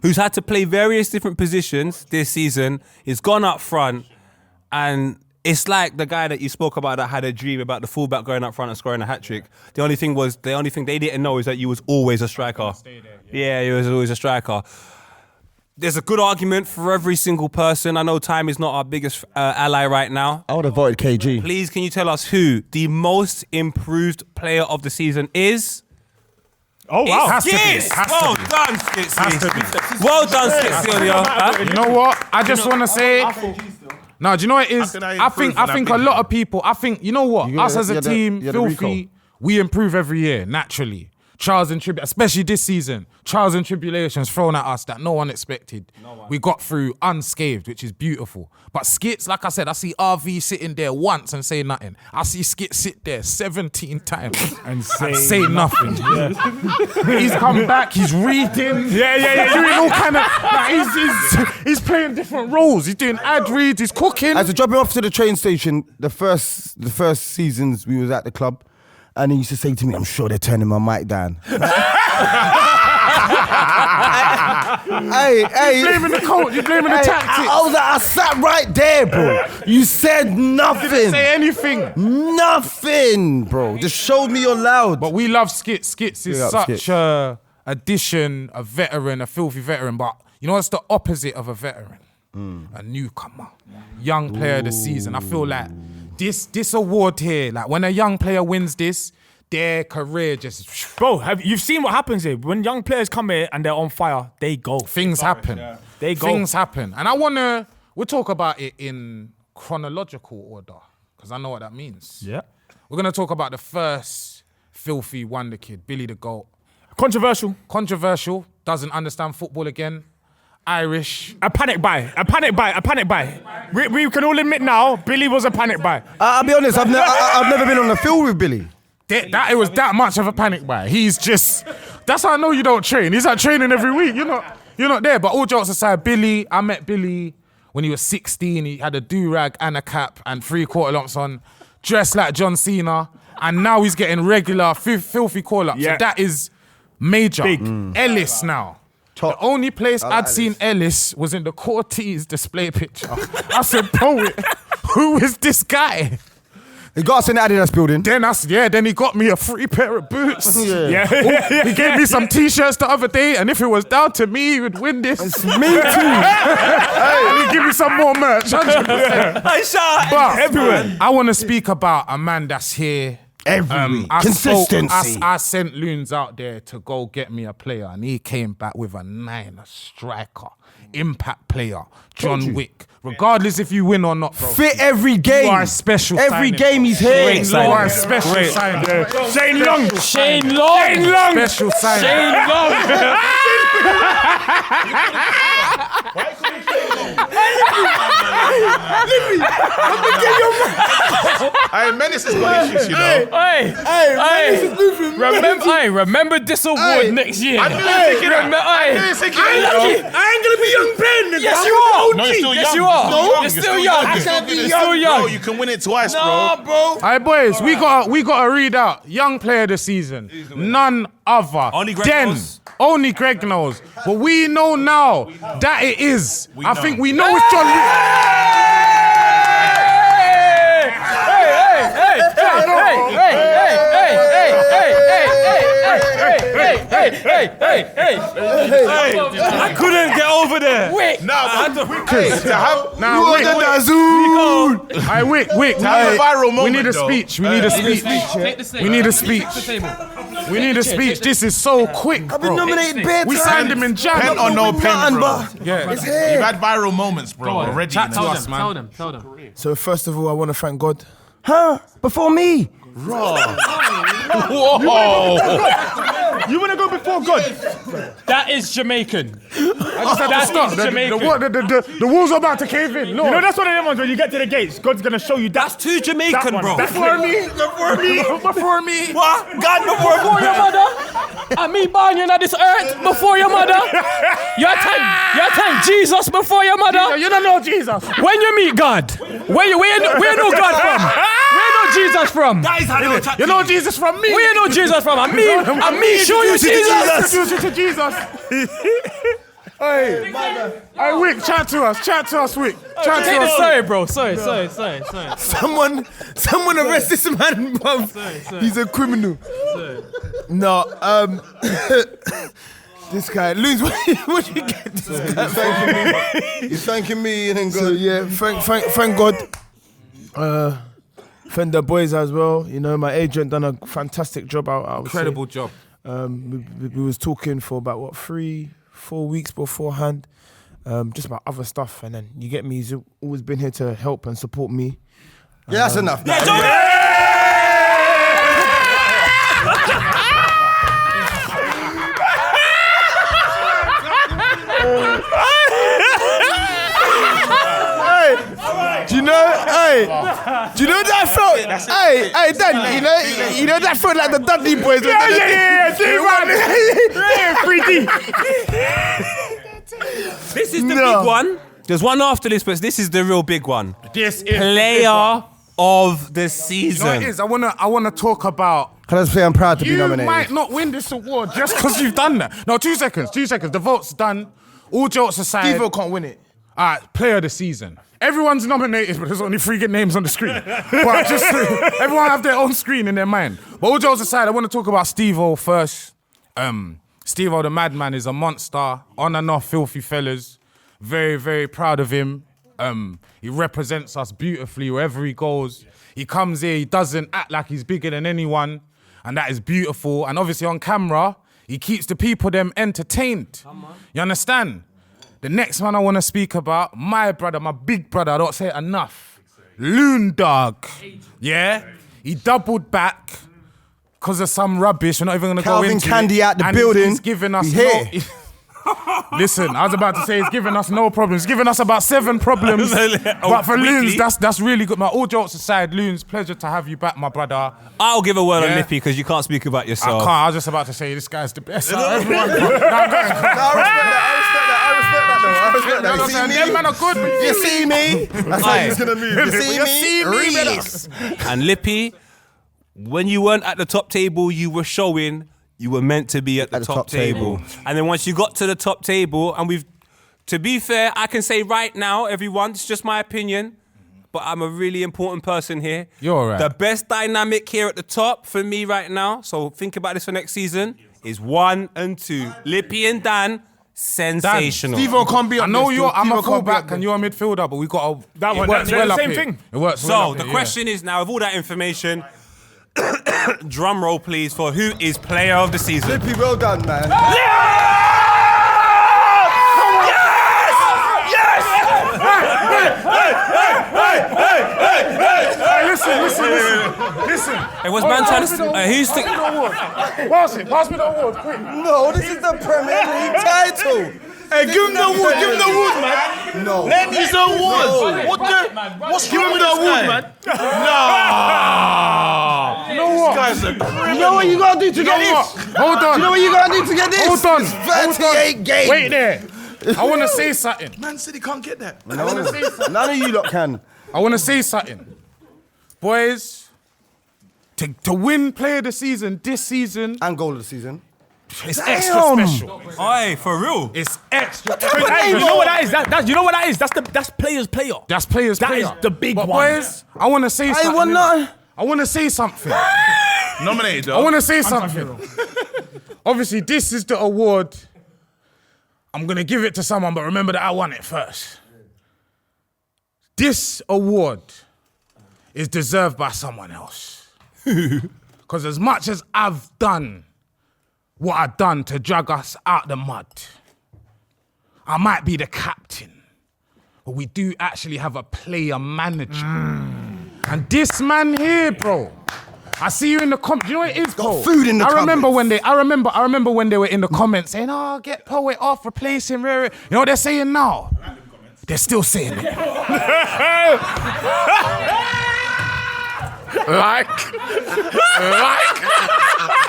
who's had to play various different positions this season. He's gone up front, and it's like the guy that you spoke about that had a dream about the fullback going up front and scoring a hat trick. The only thing they didn't know is that you was always a striker. Yeah, you was always a striker. There's a good argument for every single person. I know time is not our biggest ally right now. I would have voted KG. Please, can you tell us who the most improved player of the season is? Oh, wow. Has to be. Skits! Has to Well be. done, Skitsy. Well done, Skitsy. You know what? I just want to say. No, do you know what it is? How can I I think improve when a I've lot been of people. I think you know what? You Us got- as a you had the- team, you had the filthy. recall. We improve every year naturally. Trials and tribulations, especially this season. Trials and tribulations thrown at us that no one expected. We got through unscathed, which is beautiful. But Skits, like I said, I see RV sitting there once and say nothing. I see Skits sit there 17 times and say nothing. He's come back. He's reading. Yeah. Doing all kind of. Like, he's playing different roles. He's doing ad reads. He's cooking. I had to drop him off to the train station the first seasons we was at the club, and he used to say to me, "I'm sure they're turning my mic down." Hey, blaming the coach. You're blaming the hey, tactics. I was like, I sat right there, bro. You said nothing. Didn't say anything. Nothing, bro. Just showed me you're loud. But we love Skits. Skits is Big up such Skits. a addition, a veteran, a filthy veteran. But you know what's the opposite of a veteran? A newcomer, young player of the season. I feel like this award here, like when a young player wins this, their career just Bro, you've seen what happens here? When young players come here and they're on fire, they go. things happen. They go. Things happen, and we'll talk about it in chronological order because I know what that means. Yeah. We're gonna talk about the first filthy wonder kid, Billy the Goat. Controversial, doesn't understand football again. Irish. A panic buy. We can all admit now, Billy was a panic buy. I'll be honest, I've never been on the field with Billy. That it was that much of a panic buy. He's just. That's how I know you don't train. He's like training every week. You're not there. But all jokes aside, Billy. I met Billy when he was 16. He had a do-rag and a cap and 3/4 lumps on, dressed like John Cena, and now he's getting regular filthy call-ups. Yeah. So that is major. Big. Ellis now. The only place I'd seen Ellis was in the Cortez display picture. I said, poet, who is this guy? He got us in the Adidas building. Then he got me a free pair of boots. Yeah. He gave me some t-shirts the other day, and if it was down to me, he would win this. Me too. And he'd give me some more merch, 100%. I shout But everywhere. I want to speak about a man that's here. Every week. I Consistency. I sent Loons out there to go get me a player, and he came back with a 9, a striker, impact player, John Wick. Regardless if you win or not, bro. Fit every game. You are a special Every signing, game bro. he's here. You are a special signing. Shane Long. Shane Long. Special signing. Shane Long. Hey, Menace has got issues, you know. Remember this award next year. I knew you were thinking that. I knew you were thinking that. I ain't gonna be young Ben. Yes, you are. No, you're still Yes, young. you are. No, You're still young. I can't be You're young. still young. Bro, you can win it twice, bro. bro. Hey boys, we gotta read out young player of the season. None other Only Greg than knows. only Greg knows. But we know now that it is. I think we know it's John. I couldn't get over there. Wait. Nah, but to have Now, Wick, I Wick. to have a viral We moment, need a though. speech. We need a speech. Take the same. We need a speech. Take the table. We need a speech. This is so quick, I've been bro. nominated bare We times. signed him in Jan. Pen or no pen, bro. Yeah. It's here. You've had viral moments, bro. Go on. Already. Chat you to know. us, man. Tell them. So first of all, I want to thank God. Huh? Before me. You want to go before God? That is Jamaican. That's stop. The walls are about to cave in. You know, that's one of them ones when you get to the gates, God's going to show you That's too that Jamaican, one. bro. Before me. What? God Before your mother, and me born you on this earth before your mother. You thank Jesus before your mother. You don't know Jesus. When you meet God, where you know God from? Where you know Jesus from? That is how they will chat You to know Jesus from me. Where you know Jesus from? And me show you Jesus. Introduce you to Jesus. Hey, Wick, chat to us, Wick. Chat to us. Sorry, bro. Sorry. Someone arrest this man, bro. He's a criminal. No, this guy, Loons, what you get this guy? He's thanking me and then So God. yeah, thank God. Thank the boys as well. You know, my agent done a fantastic job. I would say. Incredible job. We was talking for about, 3-4 weeks beforehand, just about other stuff. And then, you get me, he's always been here to help and support me. Yeah, that's enough. Do you know? Hey, do you know that felt? Hey, Dan. You know that felt like the Dudley boys. Yeah. 3D. This is the big one. There's one after this, but this is the real big one. This is Player of the You know season. what it is? I wanna talk about. Can I just say I'm proud to be You nominated? might not win this award just because you've done that. No, 2 seconds. The vote's done. All jokes aside. Devo can't win it. All right, player of the season. Everyone's nominated, but there's only 3 good names on the screen. But just everyone have their own screen in their mind. But all jokes aside, I want to talk about Steve-O first. Steve-O, the madman, is a monster. On and off, filthy fellas. Very, very proud of him. He represents us beautifully wherever he goes. He comes here, he doesn't act like he's bigger than anyone. And that is beautiful. And obviously on camera, he keeps the people them entertained. You understand? The next one I want to speak about, my brother, my big brother, I don't say it enough. Loon Dog. Yeah? He doubled back because of some rubbish. We're not even going to go Calvin into Candy it. out the And building. He's giving us He's here. Listen, I was about to say he's giving us no problems. He's giving us about 7 problems. But for Weekly. Loons, that's really good. All jokes aside, Loons, pleasure to have you back, my brother. I'll give a word on Yeah. Lippy because you can't speak about I yourself. can't. I was just about to say this guy's the best. Everyone. I respect that. You see me? Them man are good. You see me? That's how he's gonna move. You see me? Reese. And Lippy, when you weren't at the top table, you were showing you were meant to be at the top table. And then once you got to the top table, and to be fair, I can say right now, everyone, it's just my opinion, but I'm a really important person here. You're all right. The best dynamic here at the top for me right now, so think about this for next season, is 1 and 2. Lippy and Dan, sensational. Devo can't be I up know there. I'm a Devo can't be up fullback there. and you're a midfielder, but we got That one, it works they're well the up same here. thing. It works well So up the here, question is now, with all that information, drum roll please for who is player of the season. Lippy, well done, man. Listen. Hey, was man trying to? Who's the? Pass me the award, quick. No, this is the Premier League title. Hey, give him the award, man. No. Let me the award. What's give him the award, man? You know what? You know what you gotta do to get this? Hold on. You know what you gotta do to get this? Hold on. It's 38 games. Wait there. I want to say something. Man said he can't get that. None of you lot can. I want to say something. Boys, to win player of the season this season, And goal of the season. it's extra Damn. special. Oi, for real? It's extra. Hey, you know what that is? You know what that is? That's players' player. That's players' That player. is the big but one. boys, I want to say I something. ain't want nothing. I want to say something. Nominated though. I want to say something. Obviously, this is the award. I'm going to give it to someone, but remember that I won it first. This award is deserved by someone else. Because as much as I've done what I've done to drag us out the mud, I might be the captain, but we do actually have a player manager. And this man here, bro, I see you in the comments. You know what it is, Cole? food in the I remember comments. when they. I remember when they were in the comments saying, "Oh, get Poet off, replace him." You know what they're saying now? They're still saying it.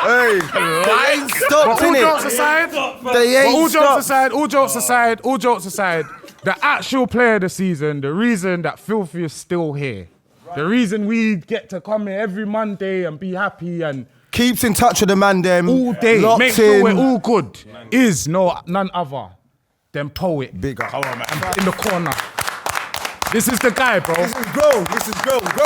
Hey, they ain't stopped, But all innit? jokes aside, They ain't all jokes stopped. aside, all jokes aside, the actual player of the season, the reason that Filthy is still here, the reason we get to come here every Monday and be happy and Keeps in touch with the man them. all day, Locked make sure in. we're all good, is none other than Poet Big up. Come on, man. in the corner. This is the guy, bro. This is growth.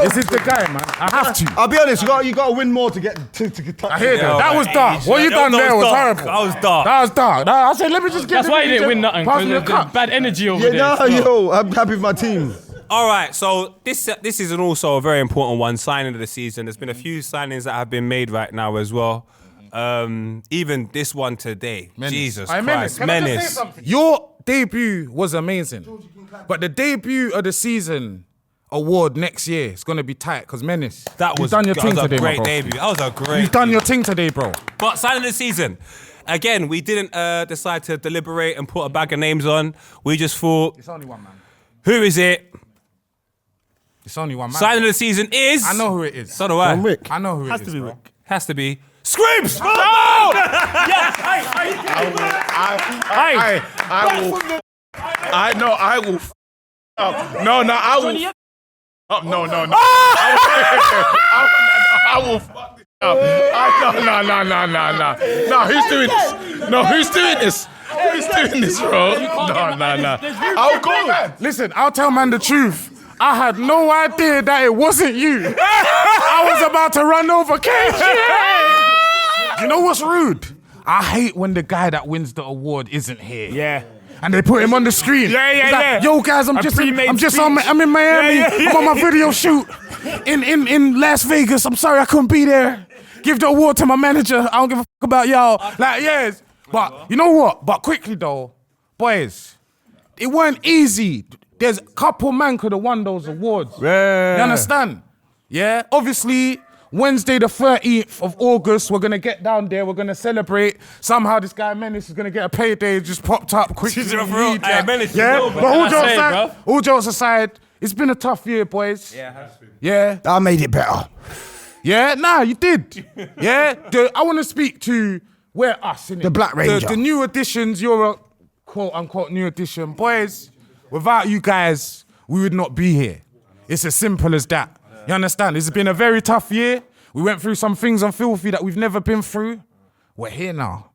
This is the guy, man. I have to. I'll be honest, you got to win more to get to touch. I hear that. Yeah, That was dark. What you done there was horrible. That was dark. That was dark. I said, let me just get. That's why he didn't win nothing. Pass Because me the there's cup. bad energy over Yeah, there. no, yo, I'm happy with my team. All right, so this is also a very important one, signing of the season. There's been a few signings that have been made right now as well. even this one today. Jesus Aye, Christ, Can I just say Menace. something? Your debut was amazing, but the debut of the season award next year is gonna be tight because Menace. That was, you've done your that thing was a today, great my bro. debut. That was a great. You've done your thing today, bro. But sign of the season. Again, we didn't decide to deliberate and put a bag of names on. We just thought, It's only one man. who is it? It's only one man. Sign of the season is. I know who it is. So do I. John Wick. I know who Has it to is. be bro. Rick. Has to be. Screams! I will. I know. I will. No, I will. Up. No. I will. Fuck this up. No. Who's doing this? No, who's doing this? Who's doing this, bro? No. I'll go, man. Listen, I'll tell man the truth. I had no idea that it wasn't you. I was about to run over KG. You know what's rude? I hate when the guy that wins the award isn't here. Yeah. And they put him on the screen. Yeah. He's like, yo guys, I'm in Miami. I'm on my video shoot in Las Vegas. I'm sorry I couldn't be there. Give the award to my manager. I don't give a fuck about y'all. Like, yes. But you know what? But quickly though, boys, it weren't easy. There's a couple man could have won those awards. Yeah. You understand? Yeah. Obviously, Wednesday the 13th of August, we're gonna get down there. We're gonna celebrate. Somehow this guy Menace is gonna get a payday. Just popped up quickly. Hey, Menace is Yeah. real, But man. all Can I jokes say it, aside, bro? all jokes aside, it's been a tough year, boys. Yeah, it has been. Yeah. I made it better. Yeah. Nah, you did. Yeah. I want to speak to we're us innit? The Black Ranger. The new additions. You're a quote unquote new addition, boys. Without you guys, we would not be here. It's as simple as that. You understand? It's been a very tough year. We went through some things on Filthy that we've never been through. We're here now.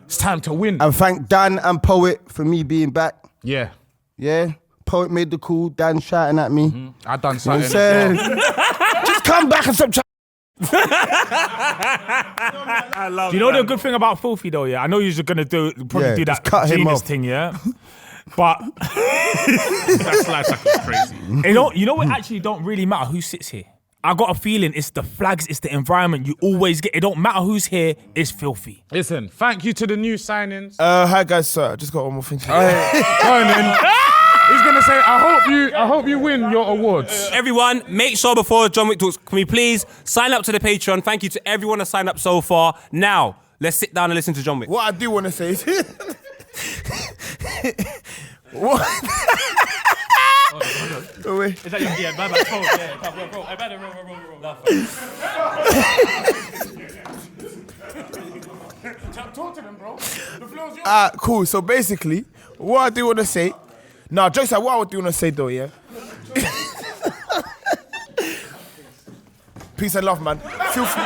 It's time to win. And thank Dan and Poet for me being back. Yeah. Yeah. Poet made the call. Dan shouting at me. I done You know what something. I'm saying? Just come back and stop chatting. Do you know the good thing about Filthy though? Yeah, I know you're gonna probably Yeah, do just that cut him genius off. thing, yeah. But That slide tackle's crazy. you know, it actually don't really matter who sits here. I got a feeling it's the flags, it's the environment. You always get. It don't matter who's here. It's Filthy. Listen, thank you to the new signings. Hi guys, sir. Just got one more thing to say. Go on then. He's gonna say, I hope you win your awards. Everyone, make sure before John Wick talks, can we please sign up to the Patreon? Thank you to everyone that signed up so far. Now, let's sit down and listen to John Wick. What I do want to say is, what? Oh, wait. Is that yeah, my bad. Oh, yeah, bro. I better roll. Talk to them, bro. The floor's yours. Cool. So basically, what I do want to say, jokes aside, what I do want to say though, yeah. Peace and love, man. Feel free.